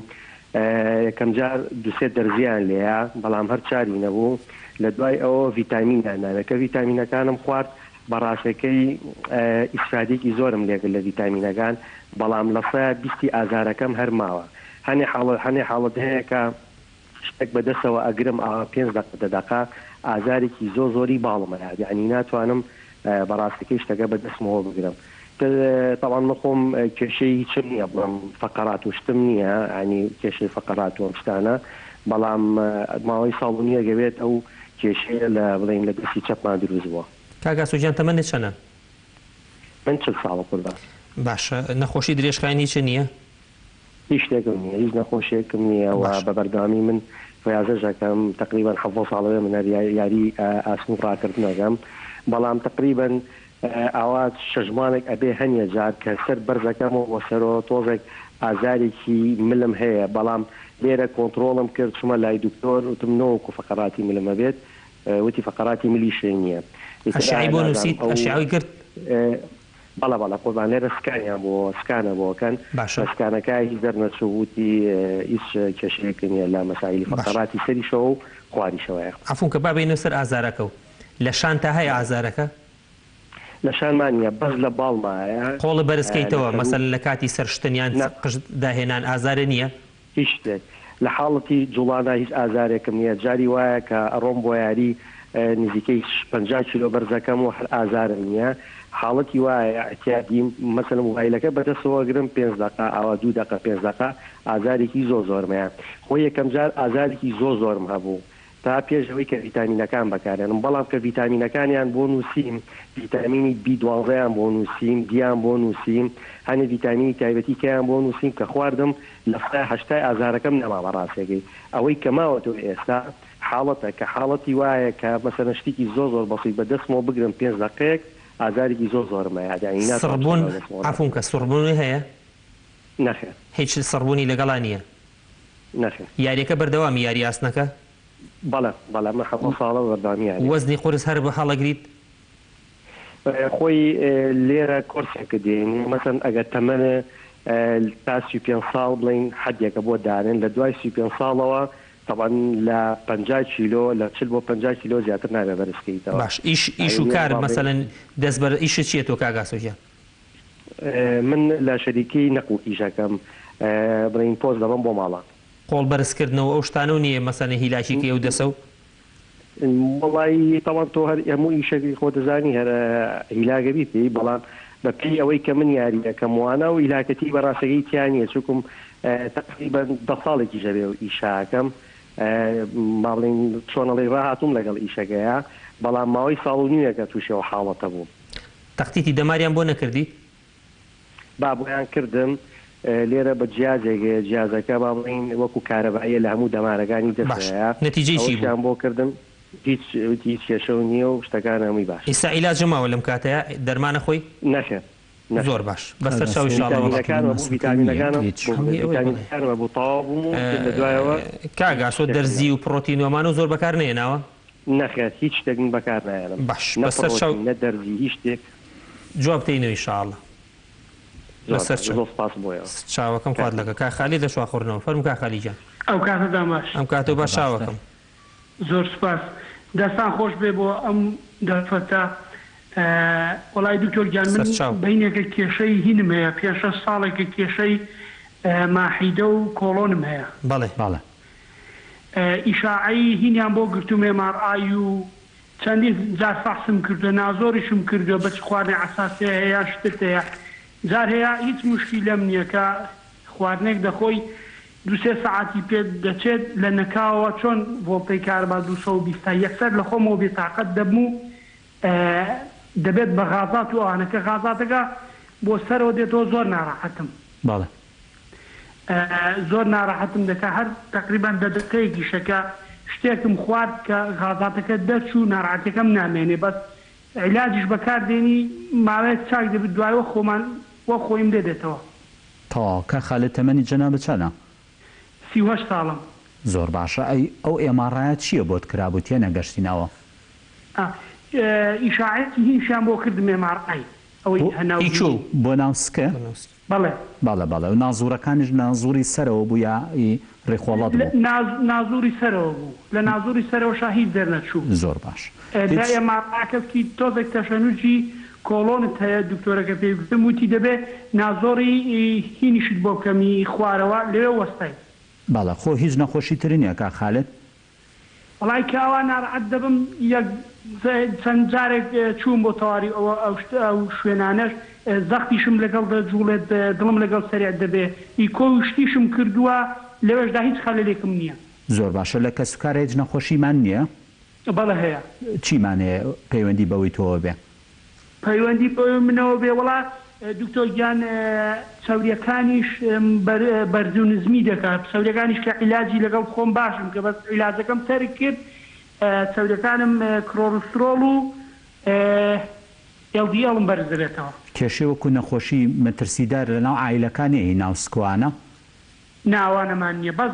یەکەم جار 2-3 دەرزیان لێە، بەڵام هەر چاری نەبوو. لە دوای ئەوە ڤیتامینیان ناوێت کە ڤیتامینەکانم خوارد بەڕاستەکەی ئیسفادێکی زۆرم لێگرت لە ڤیتامینەکان، بەڵام لە سە بیستی ئازارەکەم هەر ماوە. هەنێ حاڵەت هەیە کە شتێک بەدەستەوە ئەگرم 5 دقیقە ئازارێکی زۆری باڵمەیە، یعنی ناتوانم بەڕاستەکەی شتەکە بەدەستمەوە بگرم. طبعا مخۆم کێشەی هیچم نییە، بڵم فەقەرات و شتم نییە، ینی کێشەی فەقەرات و شتانە، بەڵام ماوەی ساڵ نییە گەوێت ئەو کێشەیە لە بڵین لە دەستی چەپمان دروست بووە. کاگاسۆ تەمەنت چەندە؟ من 40 ساڵە کوردە. باشە. نەخۆشی درێژخایەن هیچ نییە؟ هیچ شتێکم نییە، هیچ نەخۆشیێکم نییە و بە بەردەوامی من ڤیازەژەکەم تقریبا 7 ساڵەوە من یاری ئاسن و ڕاکردنەکەم، بەڵام تقریبا ئاوا 6 مانێک ئەبێ هەنیە جار کە سەر بەرزەکەمەوە بۆ سەرەوە تۆزێک ئازارێکی ملم هەیە، بەڵام لێرە کۆنتترۆڵم کرد چوومە لای دکتۆر وتم نەوەکو فەقەراتی ملمە بێت، وتی فەقەراتی ملی شوێ نییە. ئەشعی بۆ نووسیت؟ ئەشعی کرد؟ بەڵە قۆبان لێرە سکانیان بۆ سکانە بۆکەن، سکانەکە هیچ دەرنەچوو وتی هیچ کێشەیەک نییە لە مەسائلی فەقەراتی سەریشەوە و خواریشەوەیە. عەفوون کە بابێنە سەر ئازارەکە و لە شان تا هەیە ئازارەکە؟ لە شانمان نییە، بەس لە باڵمایە. قۆڵە بەرزکەیتەوە مەسەلەن لە کاتی سەرشتنیان قژ داهێنان ئازارە نییە؟ هیچ شتێک لە حاڵەتی جوڵانە هیچ ئازارێکم نییە. جاری وایە کە ئەڕۆم بۆ یاری نزیکەی 50 کیلۆ بەرزەکەم و هەر ئازارم نییە. حاڵەتی وایە احتیاطی مەسەلەن موبایلەکە بەدەستەوە گرم 5 دقیقە ئاوا 2 دقیقە 5 دقیقە ئازارێکی زۆرمەیە. خۆی یەکەم جار ئازارێکی زۆرم هەبوو تا پێش ئەوەی کە ڤیتامینەکان بەکارێنم بەڵام کە ڤیتامینەکانیان بۆ نووسیم ڤیتامینی B12یان بۆ نووسیم دییان بۆ نووسیم هەنێ ڤیتامینی تایبەتیکەیان بۆ نووسیم کە خواردم لە هەشتای ئازارەکەم نەما بەڕاستێکی ئەوەی کە ماوەتەوە ئێستا حاڵەتە کە حاڵەتی وایە کە مەسەلەن شتێکی زۆر بەسیط بە دەستمەوە بگرم 5 دقەیەک ئازارێکی زۆرمە یادانی سڕبوون عفوون کە سڕبوونی هەیە نەخێر هیچ سڕبوونی لەگەڵا نییە نەخێر یاریەکە بەردەوامی یاری ئاسنەکە بەڵێ من 7 ساڵە بەردەوامی یاری وەزنی قورس هەر بە هەڵەگریت خۆی لێرە کۆرسێکە دێنی مەسەن ئەگەر تەمەنە تا 35 ساڵ بڵین حەدێکە بۆ دارن لە دوای 35 ساڵەوە طبعا لە 50 کیلۆ لە 40 بۆ 50 کیلۆ زیاتر نابێ بەرزکەیتەوە. باش ئیش و کار مەسەلەن دەست بەر ئیشت چییە تۆ کاگاسۆژیان؟ من لە شەریکی نەقو ئیشەکەم بڵین پۆست دەبم بۆ ماڵات. قۆڵ بەرزکردنەوە ئەو شتانە و نییە مەسەلەن هیلاشێکی ئەو دەسە و وڵی تاوان تۆ هەر هەموو ئیشەکەی خۆ دەزانی هەر هیلاگەبیتی بەڵام بەپی ئەوەی کە من یاریەکەم وانە و هیلاکەتی بەڕاستەکەی تیانە چووکم تقریبا 10 ساڵێکی ژەبێ و ئیشاکەم ما بڵین چۆنەڵی ڕاهاتوم لەگەڵ ئیشەکەیە بەڵام ماوەی ساڵ و نیوەکە تووشەوە حاڵەتە بوو. تەختیتی دەماریان بۆ نەکردی؟ با بۆیان کردم لێرە بە جیازێک جیازەکە با بڵین وەکو کارەباییە لە هەموو دەمارەکانی دەستەیە نەتیجەی چی بوو؟ بۆ کردم هیچ کێشە و نییە و شتەکان هەمووی باش. ئێستا عیلاج ماوە لەم کاتەیە دەرمانە خۆی؟ نەخێر زۆر باش بەسەر چاو ڤیتامینەکانە بۆ تەواو بووم دوایەوە کاگاسۆ دەرزی و پرۆتینۆمان و زۆر بەکار نێناوە؟ نەخێت هیچ شتێک بەکار نایەنم باش بەسەر چاو نە دەرزی هیچ شتێک جواب بدەینەوە ئینشاءڵڵا بەسەر چاوەکەم خوارد لەکە کاخالی دەشوا خوڕنەوە فەرموو کاخالی جان. ئەو کاتەدا باش ئەم کاتۆ باش چاوەکەم زۆر سپاس دەستان خۆش بێ بۆ ئەم دەرفەتە وڵای دکتۆر گیان من بینێکە کێشەی هینم هەیە 5 ساڵێکە کێشەی ماحیدە و کۆڵۆنم هەیە. بەڵێ بەڵێ ئیشاعی هینیان بۆ گرتومێ MRI و چەندی جار فەحسم کردو نازۆریشم کردو بەچ خواردنی عەساسی هەیە شتت هەیە جار هەیە هیچ مشکی لەم نییە کە خواردنێک دەخۆی 2-3 ساعتی پێ دەچێت لە نەکاوەوە چۆن ڤۆڵتەی کاربا 220 یەکسەر لە خۆمەوە بێتاقەت دەبم و دەبێت بە غازات و ئەوانەکە غازاتەکە بۆ سەرەوە دێتەوە زۆر ناڕەحەتم. بەڵێ زۆر ناڕەحەتم دەکە هەر تقریبان دەدەقەیەکی شەکە شتێکم خوارد کە غازاتەکە دەرچوو ناڕەحەتەکەم نامێنێ بەس عیلاجیش بەکاردێنی ماوەیەک چاک دەبێت دوایەوە خۆمان وە خۆیم دێدێتەوە. تاکە خالێت تەمەنی جەنابەت چەندە؟ 38 ساڵم. زۆر باشە ئەو ئێماڕایەت چییە بۆت کرابووتیە نەگەشتینەوە؟ ئیشاعەتی هیچیان بۆ کردم MRI ئەوەی هەناو بۆ ناوسکە؟ بەڵێ بەڵێ و نازوورەکانیش نازووری سەرەوە بوو یا ڕێخۆڵەت بوو؟ نازووری سەرەوە بوو لە نازووری سەرەوە شاهید دەرنەچوو. زۆر باش MRI تۆزێک تەشەنووجی کۆڵۆنت هەیە دکتۆرەکە پێی گوتم وتی دەبێ نازۆری هینیشت بۆ کەمی خوارەوە لێوێ وەستای. باڵە خۆ هیچ نەخۆشی ترینە کا خالت؟ وڵای کاوا ناڕەحەت دەبم چەند جارێک چووم بۆ تەواوی ئەو شوێنانەش زەختیشم لەگەڵ دەجوڵێت دڵم لەگەڵ سەریع دەبێ کۆشتیشم کردووە لەوێشدا هیچ خەلەلێکم نییە. زۆر باشە لە کەسوکارە هیچ نەخۆشیمان نییە؟ بەڵێ هەیە. چیمانەیە پەیوەندی بەوەی تۆوە بێ؟ پەیوەندی بەوەی منەوە بێ وڵا دکتۆر گیان چاوریەکانیش بەرزوو نزمی دەکات چاوریەکانیش کە عیلاجی لەگەڵ خۆم باشم کە بەس عیلاجەکەم تەرک کرد چاوریەکانم کلۆرسترۆڵ و LDL بەرز دەبێتەوە. کێشەی وەکو نەخۆشی مەترسیدار لەناو عایلەکانی ناو سکوانە؟ ناوانەمان نییە بەس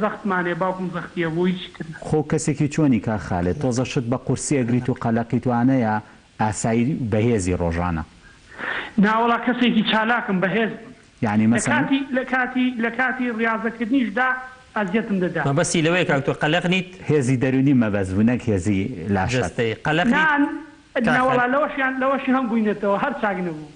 زەختمانێ باوکم زەختیە بۆ هیچ کرد. خۆ کەسێکی چۆنی کا خالێت تۆزە شت بە قورسی ئەگریت و قەلەقی توانەیە ئاسایی بەهێزی ڕۆژانە؟ ناوەڵا کەسێکی چالاکم بەهێز یعنی مەسەن لە کاتی ڕاضەکردنیشدا ئەزیەتم دەدا. مەبەستی لەوەیە کاکتۆ قەلەق نیت هێزی دەرونی مەبەزبوونەک هێزی لاشت قەلەق ناوەڵا لەوەشی هەم بووینێتەوە هەر چاک نەبوو.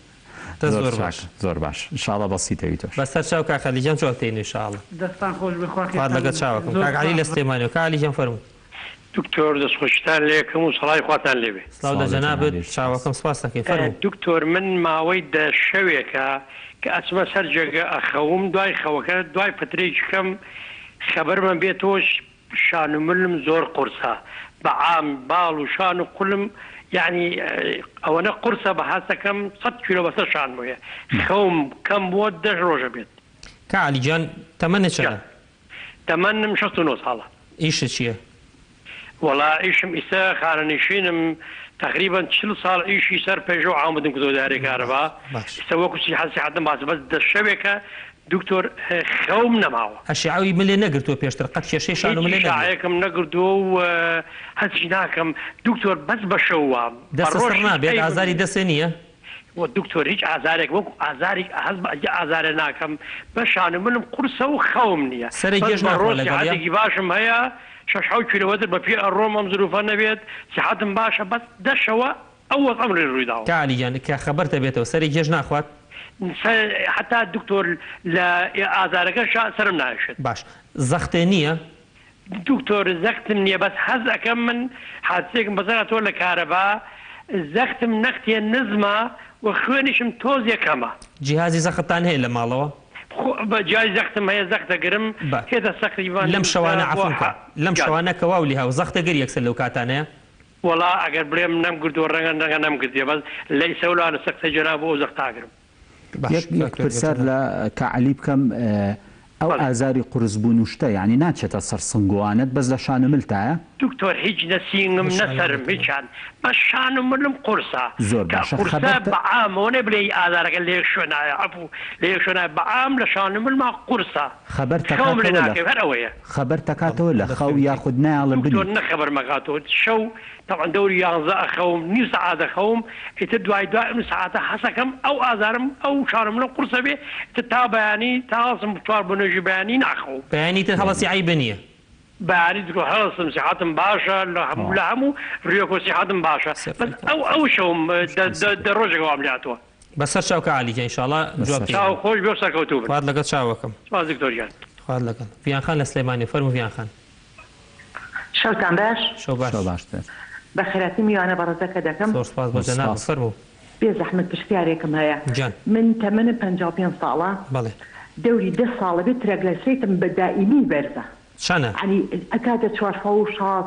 زۆر باش زۆر باش انشاءالله بەسیتەوی تۆش بەسەر چاو کاخەلیجان چۆ بتەین انشاءالله دەستان خۆش بخوا لەگە چاوەکەم کاک عەلی لە سلێمانیەوە کاک عەلیجان فەرموو. دکتۆر دەستخۆشتان لێکم و سەڵای خواتان لێبێ. سڵاو لە جەنابەت چاوەکەم سپاس دەکەین فەرموو. دکتۆر من ماوەی 10 شەوێکە کە ئەچمە سەر جێگە ئەخەوم دوای خەوەکە دوای فترێکی کەم خەبەرمان بێتەوەش شان و ملم زۆر قورسە بەعام باڵ و شان و قولم یعنی ئەوەنە قورسە بە حەسەکەم 100 کیلۆ بەسەر شان بۆیە خەوم کەم بووە 10 ڕۆژە بێت. کاعلیجان تەمەنە چەندە؟ تەمەنم 69 ساڵە. ئیشت چییە؟ وەڵا ئیشم ئیستا خانەنشینم تقریبا 40 ساڵ ئیشی سەر پێشەوە عامدن کردۆداری کارەبا ئێستا وەکو سیحەتم باس بەس دەشەوێکە دکتۆر خەوم نەماوە. ئەشیعاوی ملێ نەگرتووە پێشتر قەت کێشەی شان و ملێ شایەکەم نەگرتووە و هەچی ناکەم دکتۆر بەس بە شەوە دەسەر نابێت ئازاری دەسێ نییە؟ و دکتۆر هیچ ئازارێک وەکو ئازاری هەز ئازارە ناکەم بە شان و ملم قورسە و خەوم نییە. سەرێ گێژ ناخۆ لەگەڵ سیحەتێکی باشم هەیە 6 کیلۆمتر بە پێ ئەڕۆم ئەم زروفە نەبێت سیحەتم باشە بەس دەشەوە ئەو وەز ئەمری ڕوویداوە. کاعلیجان کە خەبەر دەبێتەوە سەرێ گێژ ناخوات؟ حتا دکتۆر لە ئازارەکە سرم نایشت. باش زەختێ نییە؟ دکتۆر زەختم نییە بەس حەز ئەەکەم من حادسێکم بەسەر تۆ لە کارەبا زەختم نەختێ نزمە و خوێنیشم تۆز یەکەمە. جیهازی زەختان هەیە لە ماڵەوە؟ بە جای زەختم هەیە زەختەگرم هێدە سەقریبان لەم شەوانە عەفوکە لەم شەوانە کەواولی هاو زەختەگەر یەکسەر لەو کاتانەیە؟ وەڵا ئەگەر بڵێم نەمگردووە ڕەنگە نەمگردێ بەس لەی سەولانە سەختە جەنا بۆ زەختاگرم. یەک پرسەر لە کاعلی بکەم ئەو ئازاری قورسبوون و شتە یعنی ناچێتە سەر سنگوانت بەس لە شان و ملتایە؟ دکتۆر هیچ نەسینگم نەسەرم هیچان بە شان و ملم قورسە زۆر باشە قورسە بەعامەوە نێ بڵێ ئازارەکە لێ شوێنایە عەفوو لێ شوێنای بەعام لە شان و ملما قورسە خەبەر تەکاتەوە لە خەو یاخود نایڵم دکتۆر نەخەبەر مەکاتەوە شەو طبعا دەوری 11 ئەخەوم نیو سەعاتە خەوم ئیتر دوای سەعاتە حەسەکەم ئەو ئازارم ئەو شان و ملم قورسە بێ تا بەیانی تا هەڵسم چوار بۆ نوێژی بەیانی ناخەوم بەیانی تر هەڵەسی عیبە نییە؟ بەیانی دکتۆر هەڵسم سیحەتم باشە لە هەموو ڕێکۆ سیحەتم باشە ئەو شەوم ڕۆژێکەوە ئەملیاتەوە. بەسەر چاو کاعلیجان ئینشاءڵڵا جواب چاو خۆش بێ سەرکەوتوو بن. خوارد لەگەڵ چاوەکەم. سپاس دکتۆر جان. خوارد لەگەڵ. ڤیان خان لە سلێمانی فەرموو ڤیان خان. شەوتان باش؟ شەو باشتر. بە خێراتی میوانە بەڕێزەکە دەکەم. زۆر سپاس بۆ جەناب فەرموو. بێ زەحمەت پرسیارێکم هەیە. من تەمەنم 55 ساڵە. بەڵێ. دەوری 10 ساڵە بێت ترەگلەسێتم بە دائیمی بەرزە. چەنە؟ ینی ئەکاتە 460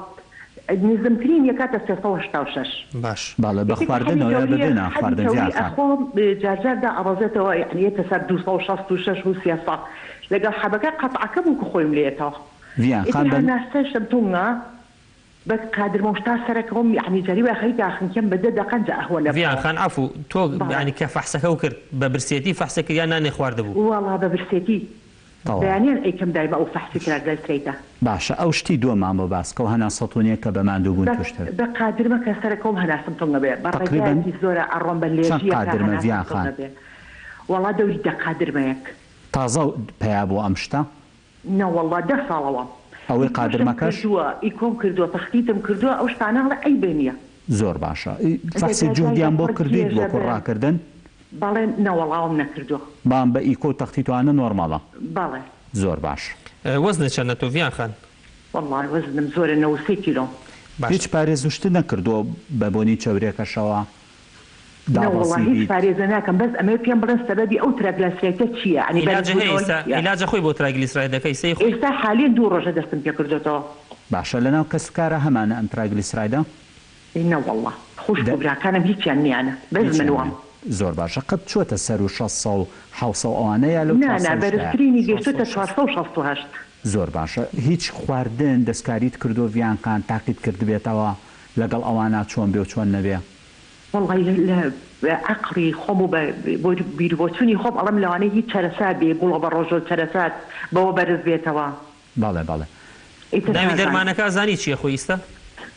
نزمترین یەکاتە 386. باش باڵێ بە خواردنەوە بدەنا خواردن زیاتر. خۆم جارجاردا ئەڕۆزێتەوە یعنی ئێتە سەر 266 و 300 لەگەڵ حەبەکە قەتعەکە بوو کە خۆیم لێتەوە. ڤیان خان بن ناستەشم تونگە بە کادرمەشتا سەرەکەم یعنی جاری وەخەی داخنکەم بە 10 دقەن ئەهوە لە ڤیان خان عەفوو تۆ یعنی کە فەحسەکە و کرد بە برسێتی فەحسەکە یان نانی خواردبوو؟ وەڵا بە برسێتی بەیانیان ئەیکەم دای بە ئەو فەحسی کراگەلترێتە. باشە ئەو شتی دووەمان بۆ باسکە و هەنا سەتونیە کە بەماندوو بوون توشتر بە قادرمە کە سەرەکەم هەناسم تۆنگە بێ بەڕێگایەتی زۆرە ئەڕۆم بە لێژی قادرمە ڤیان خان وەڵا دەوری 10 قادرمەیەک تازە پیا بۆ ئەم شتە؟ نەوەڵا 10 ساڵەوە ئەوەی قادرمەکەش ئیکۆم کردووە تەختیتم کردووە ئەو شتانەڵە ئەی بێنیە. زۆر باشە فەحسی جوودیان بۆ کردویت بۆ ڕاکردن؟ بەڵێ نەوەڵاوم نەکردووە. بام بە ئیکۆ تەختیتوانە نۆرماڵە؟ بەڵێ. زۆر باش. وەزنە چەندە تۆ ڤیان خان؟ وەڵڵای وەزنم زۆرە 93 کیلۆ. هیچ پارێزوشتە نەکردووە بە بۆنی چەورێکەشەوە؟ نەوەڵڵا هیچ پارێزە ناکەم بەس ئەمە پێم بڵێن سەبەبی ئەو ترەگلەسێتە چییە؟ عیلاجە خۆی بۆ ترایگلیسرایدەکەی سەی خۆی ئێستا حالیان 2 ڕۆژە دەستم پێ کردوێتەوە. باشە لەناو کەسوکارە هەمانە ئەم ترایگلیسرایدە؟ نەوەڵڵا خوش براکانم هیچیان نیانە بەس منوام. زۆر باشە قەت چۆتە سەر و 600 ئەوانەیە لەو بەرزترینی گەشتوتە 468. زۆر باشە هیچ خواردن دەستکاریت کردو ڤیانکان تاقیت کردبێتەوە لەگەڵ ئەوانە چۆن بێ و چۆن نەبێ؟ وەڵڵای لە عەقڵی خۆم و بۆ بیربۆچوونی خۆم ئەڵەم لەوانەیە هیچ چەرەسات بێ گوڵە بە ڕۆژۆ چەرەسات بەوە بەرز بێتەوە. بەڵێ بەڵێ. داوی دەرمانەکە زانی چییە خۆی ئێستا؟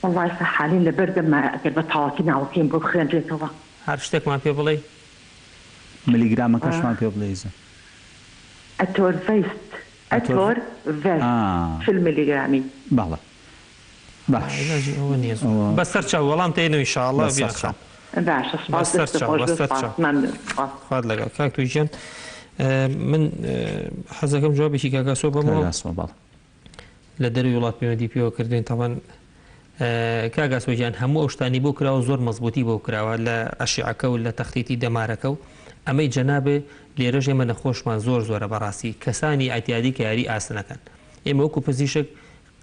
وەڵڵای ئێستا حالین لە بەردەمە ئەگەر بە تاواتی ناوەکەیم بۆ بخوێنرێتەوە. هەر شتێکمان پێ بڵێ؟ ملیگرامەکەشمان پێ بڵێ. ئەتۆر ڤەیست ئەتۆر ڤەیست فل ملیگرامی. بەڵێ. باش. بەسەر چاو وەڵام تێنەوە ئینشاءڵڵا ڤیان خان. باشە سپاس خوارد لەگەڵ کاک تووشیان من حەزەکەم جوابێکی کاکاسۆ بەمەوە لە دەروی وڵات پەیوەندی پێوە کردوین تاوان کاگاسۆژیان هەموو ئەو شتانی بۆ کراوە زۆر مەزبوطی بۆ کراوە لە ئەشیعەکە و لە تەختیتی دەمارەکە و ئەمەی جەنابێ لێرەش ئێمە نەخۆشمان زۆر زۆرە بەڕاستی کەسانی ئەتیادی کە یاری ئاسنەکەن ئێمە وەکو پزیشک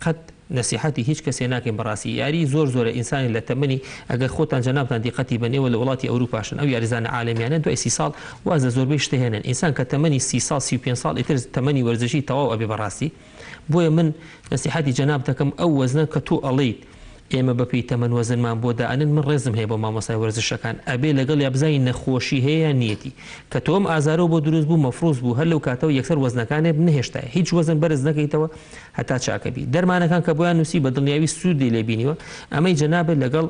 قەت نصیحەتی هیچ کەسێ ناکەین بەڕاستی یاری زۆر ئینسانی لە تەمەنی ئەگەر خۆتان جەنابتان دیقەتی بنێەوە لە وڵاتی ئەوروپاشن ئەو یاریزانە عالەمیانە دوای 30 ساڵ وازە زۆربەی شتە هێنن ئینسان کە تەمەنی 30 ساڵ 35 ساڵ ئیتر تەمەنی وەرزشی تەواو ئەبێ بەڕاستی بۆیە من نصیحەتی جەناب دەکەم ئەو وەزنە کە تۆ ئەڵێیت ئێمە بەپی تەمەن وەزنمان بۆ دائنن من ڕێزم هەیە بۆ مامۆستای وەرزشەکان ئەبێ لەگەڵ یابزای نەخۆشی هەیە نیەتی کە تۆم ئازارەوە بۆ دروست بوو مەفروز بوو هەر لەو کاتەوە یەکسەر وەزنەکانێ نهێشتایە هیچ وەزن بەرز نەکەیتەوە هەتا چاکەبی دەرمانەکان کە بۆیان نووسی بە دڵنیاوی سوودی لێبینیوە ئەمەی جەنابێ لەگەڵ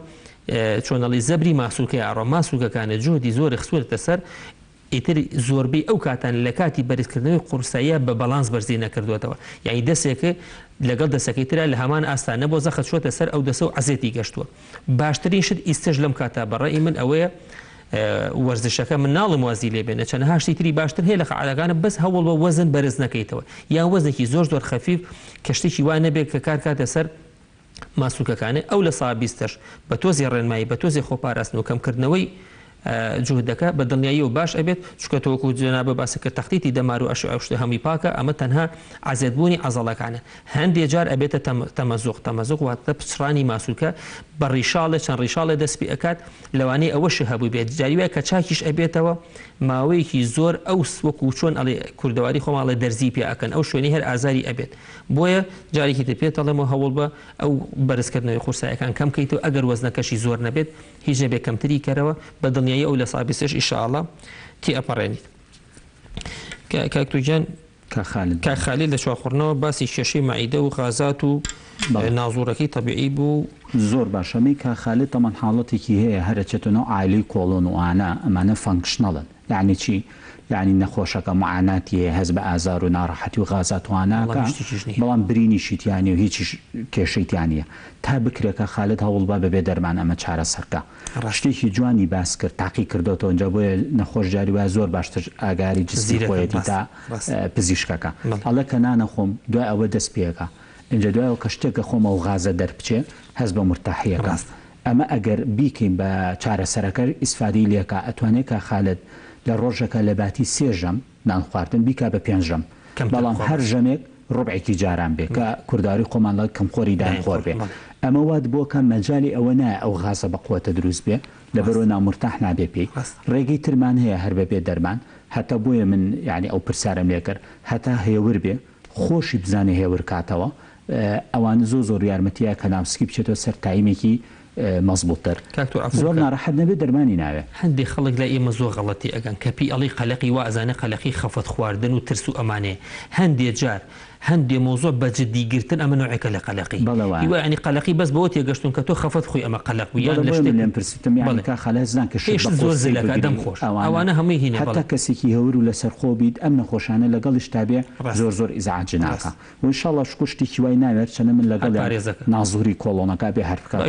چۆنەڵی زەبری ماسوولکەی ئاڕۆ ماسوولکەکانە جهدی زۆری خسوورتە سەر ئیتر زۆربەی ئەو کاتان لە کاتی بەرزکردنەوەی قورساییە بە بەڵانس بەرزی نەکردوێتەوە یعنی دەسێکە لەگەڵ دەسەکەی ترە لە هەمان ئاستانە بۆ زەخت چۆتە سەر ئەو دەسە و عەزێتی گەشتووە باشترین شت ئیستەژ لەم کاتا بەڕێی من ئەوەیە وەرزشەکە من ناڵم وازی لێ بێنە چەند هاشتی تری باشتر هەیە لە قەعادەکانە بەس هەوڵ بە وەزن بەرز نەکەیتەوە یا وەزنێکی زۆر خەفیف کە شتێکی وا نەبێت کە کار کاتە سەر ماسوولکەکانە ئەو لە سا 20ش بە تۆزی ڕێنمایی بە تۆزی خۆپاراستن و کەمکردنەوەی جهدەکە بە دڵنیایی و باش ئەبێت چکە تۆکو جەنابە باسەکە تەختیتی دەمار و ئەشتە هەمی پاکە ئەمە تەنها عەزێتبوونی عەزەڵەکانە هەندێک جار ئەبێتە تەمەزوق واتە پچڕانی ماسوولکە بە ڕیشاڵە چەند ڕیشاڵە دەستپی ئەکات لەوانەیە ئەوەش هەبوو بێت جاری وایە کە چاکیش ئەبێتەوە ماوەیەکی زۆر ئەو وەکو چۆن ئەڵێ کوردەواری خۆماڵێ دەرزی پێ ئەکەن ئەو شوێنی هەر ئازاری ئەبێت بۆیە جارێکی پێت ئەڵێمەوە هەوڵ بە ئەو بەرزکردنەوەی قورساییەکان کەم کەیتەوە ئەگەر وەزنەکەشی زۆر نەبێت هیچ نەبێت کەمتری کەرەوە بە دڵنیایی ئەو لە سابیسش ئیشاءالله تی ئەپەڕێنیت کاکتوجان کا خالی لە شواخۆڕنەوە باسی کێشەی مەعیدە و غازات و نازوورەکەی تەبیعی بوو زۆر باشەمی کا خالی تەمان حاڵەتێکی هەیە هەرەچێتەوە ئایلی کۆڵۆن و ئانە ئەمانە فانکشنەڵن یعنی چی یعنی نەخۆشەکە معاناتی هەز بە ئازار و ناڕەحەتی و غازاتواناکە بەڵام برینیشیتیانی و هیچ کێشەیتیانە تا بکرێکە خالت هەوڵ بەبێ دەرمان ئەمە چارە سەرکە شتێکی جوانی باس کرد تاقی کردەوە ئەنجا بۆیە نەخۆش جاری وای زۆر باشتر ئاگاری جستی خۆیەتی تا پزیشکەکە ئەڵە کە نانەخۆم دوای ئەوە دەست پێەکە اینجا دوایەوە کە شتێکە خۆمە و غازە دەربچێ هەز بە مرتاحیەکە ئەمە ئەگەر بیکەین بە چارەسەرەکە ئیسفادی لێکە ئەتوانێت کە خالت لە ڕۆژەکە لە باتی 3 ژەم نان خواردن بیکا بە 5 ژەم بەڵام هەر ژەمێک ڕوبعێکی جاران بێ کە کورداری خۆمان لە کەمخۆری دانخۆر بێ ئەمە وات بۆ کە مەجای ئەوە نایە ئەو غازە بەقوتە دروست بێ لەبەرەوە نامرتاح نابێ پێی ڕێگەی ترمان هەیە هەر بەبێ دەرمان هەتا بۆیە من یعنی ئەو پرسیارم لێ کرد هەتا هێور بێ خۆشی بزانێ هێور کاتەوە ئەوان زۆر یارمەتیە کە ناوسکی بچێتەوە سەر تایمێکی مەزبوطتر زۆر ناڕەحەت نەبێت دەرمانی ناوێ هەندێک خەڵک لە ئێمە زۆر غەڵەتی ئەگەن کەپی ئەڵی قەلەقی وازانە قەلەقی خەفەت خواردن و ترس و ئەمانێ هەندێک جار هەندێ مۆزۆ بە جددیگرتن ئەمە نوعێکە لە قەلەقی ینی قەلەقی بەس بەوە تێگەشتون کە تۆ خەفەت خۆی ئەمە قەلەق یان لەم پرسیتم یانکە خەلەزان کە زۆر زلەکە دەم خۆش ئەوانە هەمووی هینە تا کەسێکی هەور و لەسەر خۆ بیت ئەم نەخۆشانە لەگەڵش تابێ زۆر ئیزعاج ناکە و ئینشاءالله شتێکی وای ناوێت چەنە من لەگەڵ نازووری کۆڵۆنەکە بێ هەر بکات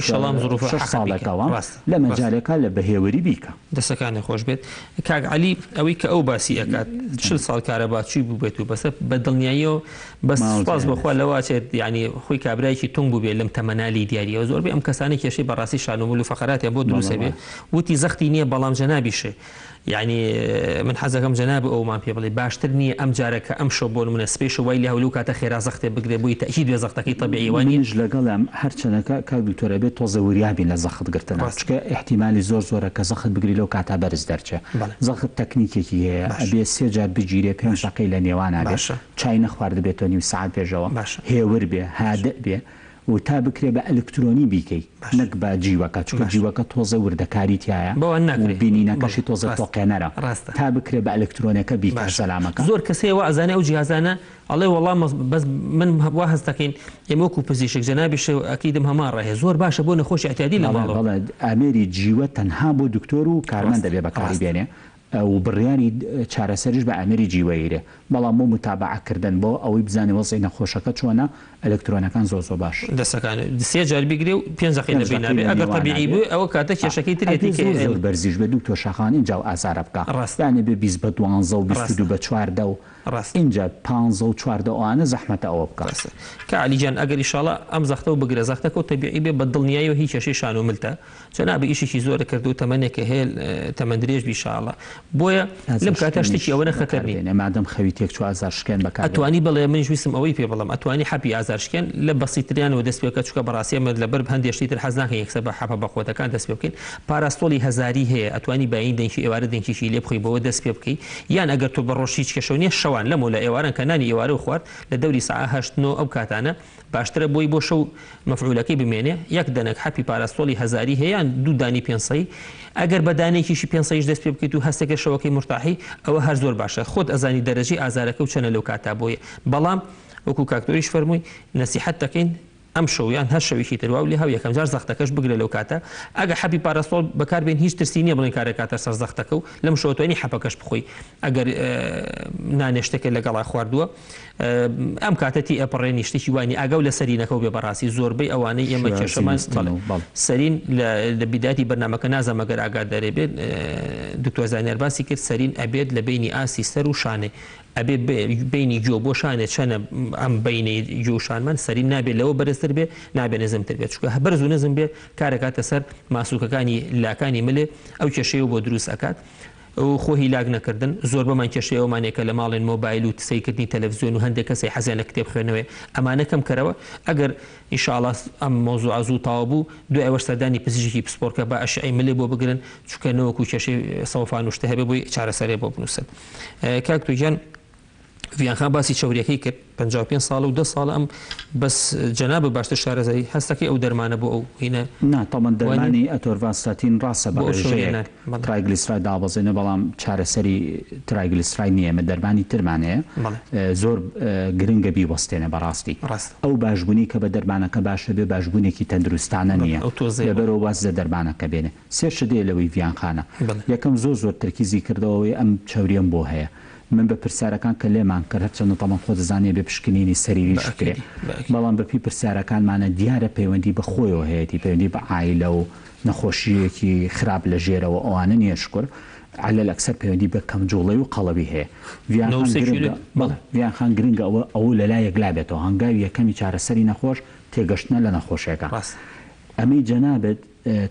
6 ساڵێکەوە لە مەجارێکە لە بەهێوەری بیکە دەسەکانی خۆش بێت کاک عەلی ئەوەی کە ئەو باسی ئەکات 40 ساڵ کارەباچی بوو بێت و بەسە بە دڵنیاییەوە بەس سپاس بەخوا لەواتێت ینی خۆی کابرایکی تونگ بوو بێت لەم تەمەنالی دیاریەوە زۆربەی ئەم کەسانی کێشەی بەڕاستی شانۆمول و فەقەراتیان بۆ دروستە بێ وتی زەختی نییە بەڵام جەنابیشێ یعنی من حەزەکەم جەناب ئەومان پێ بڵێ باشتر نییە ئەم جارەکە ئەم شەو بۆ منە سپێش وای لە هەولو کاتە خێرا زەختێ بگرێ بووی تەکید بێ زەختەکەی تەبیعیوانیش لەگەڵم هەرچەنەکە کاک دکتۆرە بێت تۆزە وریابین لە زەخت گرتن چکە احتیمالی زۆرە کە زەخت بگری لەو کاتا بەرز دەرچێ زەخت تەکنیکێکی هەیە ئەبێ 3 جار بگیرێ 5 دقەی لە نێوانە بێ چای نەخوارد بێتەوە نیم سعات پێشەوە هێور بێ هادە بێ و تا بکرێ بە ئەلکترۆنی بیکەی نەک بە جیوەکە چکە جیوەکە تۆزە وردەکاری تایە بینینەکەشی تۆزە تۆقێنەرە تا بکرێ بە ئەلکترۆنەکە بیکە سەلامەکە زۆر کەسەوە ئەزانێ ئەو جیهازانە ئەڵێ وەڵام بەس من وا هەست دەکەین ئێمە وەکو پزیشک جەنابیش ئەکیدم هەمان ڕێهێ زۆر باشە بۆ نەخۆشی اعتیادی لە ماڵەوە ئامێری جیوە تەنها بۆ دکتۆر و کارمەند دەبێ بەکاری بێنێ و بڕیاری چارەسەریش بە ئەمەری جیوەیرێ بەڵام بۆ متابعکردن بۆ ئەوەی بزانێ وەزەی نەخۆشەکە چۆنە ئەلکترۆنەکان زۆر باش دەسەکان 3 جار بگرێ و 5 دقەی لەبێ نابێ ئەگەر تەبیعی بوو ئەوە کاتە کێشەکەی ترێتی زۆر بەرزیش بە دکتۆر شاخانی اینجا ئازارە بکە ڕاستانێ بێ 20 بە 12 و 22 بە 14 و اینجا 15 و 14 ئەوانە زەحمەتە ئەوە بکە کە عەلیجان ئەگەر ئیشاڵە ئەم زەختە و بگرە زەختەکە و تەبیعی بێ بە دڵنیایی و هیچ کێشەی شانۆملتە جەنابە ئیشێکی زۆرە کرد و تەمەنێکە هەیە تەمەن درێژ بیشاڵە بۆیە لەم کاتە شتێکی ئەوە خەتەر نین مادەم خەوی تێک چوار زار شکێن بەکار ئەتوانی بڵێ منیش ویستم ئەوەی پێ بڵم ئەتوانی حەپی ئازارشکێن لە بەسیتریانەوە دەست پێکە چکە بەڕاستی ئەمە لەبەر هەندێشتی تر حەز ناکەن یەکسەر بە حەپە بەخۆتەکان دەست پێ بکەین پاراستۆلی هەزاری هەیە ئەتوانی باین دەنگی ئێوارە دەنگیشی لێ بخۆی بەوە دەست پێ بکەی یان ئەگەر تۆ بەڕۆژی کێشەوە نیە شەوان لەمە لە ئێوارن کە نانی ئێوارە و خوارد لە دەوری ساعە 8 ئەو کاتانە باشترە بۆی بۆ شەو مەفعولەکەی بمێنێ یەک دەنەک حەپی پاراستۆلی هەزاری هەیە دوو دانی پێنسەی ئەگەر بە دانێکیشی پێنسەیش دەست پێ بکەیت و هەستێکە شەوەکەی مرتاحی ئەوە هەر زۆر باشە خۆت ئەزانی دەرەجەی ئازارەکە و چەنە لەو کاتا بۆیە بەڵام وەکو کاکتۆریش فەرمووی نەسیحەت دەکەین ئەم شەویان هەر شەویشی تروا و لێ هەو یەکەم جار زەختەکەش بگرە لەو کاتە ئەگە حەپی پاراستۆل بەکاربێن هیچ ترسی نییە بڵێن کارە کاتە سەر زەختەکە و لەم شەوتوانی حەپەکەش بخۆی ئەگەر نانێشتێکە لەگەڵا خواردووە ئەم کاتەتی ئەپەڕێنی شتێکی وانی ئاگەو لە سەرینەکەو بێ بەڕاستی زۆربەی ئەوانەی ئێمە کێشەمان سەرین لە بیداتی بەرنامەکە نازانم ئەگەر ئاگادار دەرێبێت دکتۆر زانیار باسی کرد سەرین ئەبێت لە بینی ئاسی سەر و شانێ ئەبێ بینی جۆ بۆ شانێ چەنە ئەم بینەی جۆشانمان سەرین نابێت لەوە بەرزتر بێ نابێ نزمتر بێت چکە بەرز و نزم بێ کارەکاتە سەر ماسووکەکانی لاکانی ملێ ئەو کێشەیە بۆ دروست ئەکات و خۆ هیلاک نەکردن زۆر بەمان کێشەیەوەمانێکە لە ماڵێن مۆبایل و تسەیکردنی تەلەڤیزیۆن و هەندێک کەسی حەزیان لە کتێب خوێنەوەی ئەمانە کەم کەرەوە ئەگەر ئینشاءڵڵا ئەم مۆزوع زوو تاوا بوو دوای ئەوەش سەردانی پزیشکی پسپۆرکە بە ئەشعی ملێ بۆ بگرن چکە نەوەکو کێشەی سەوفان و شتە هەبێ بۆی چارەسەرێ بۆ بنووسن کاک توجان ڤیانخان باسی چاوریەکەی کرد 55 ساڵ و 10 ساڵ ئەم بەس جەناب باشتر شارەزایی هەستەکەی ئەو دەرمانە بۆ ئەو هینە ناتەمەند دەرمانی ئەتۆڤاستاتین ڕاستە بە ترایگلیسرای دابەزێنە بەڵام چارەسەری ترایگلیسرای نییە مە دەرمانی ترمانەیە زۆر گرنگە بیوەستێنە بەڕاستی ئەو باشبوونی کە بە دەرمانەکە باشە بێ باشبوونێکی تەندروستانە نییە لەبەرەوە واز لە دەرمانەکە بێنێ سێ شدێ لەوەی ڤیانخانە یەکەم زۆر ترکیزی کردەوەی ئەم چاوریەم بۆ هەیە من بە پرسیارەکان کە لێمان کرد هەرچەندە تەمەن خۆ دەزانێ بێ پشکنینی سەریریش کرێ بەڵام بەپی پرسیارەکانمانە دیارە پەیوەندی بە خۆیەوە هەیەی پەیوەندی بە عایلە و نەخۆشیەکی خراپ لە ژێرەوە ئەوانە نییە شکر على الأكثر پەیوەندی بە کەمجوڵی و قەڵەوی هەیە ڤیانخان گرنگە ئەو لەلایەک لابێتەوە هەنگاوی یەکەمی چارەسەری نەخۆش تێگەشتنە لە نەخۆشیەکە ئەمەی جەنابەت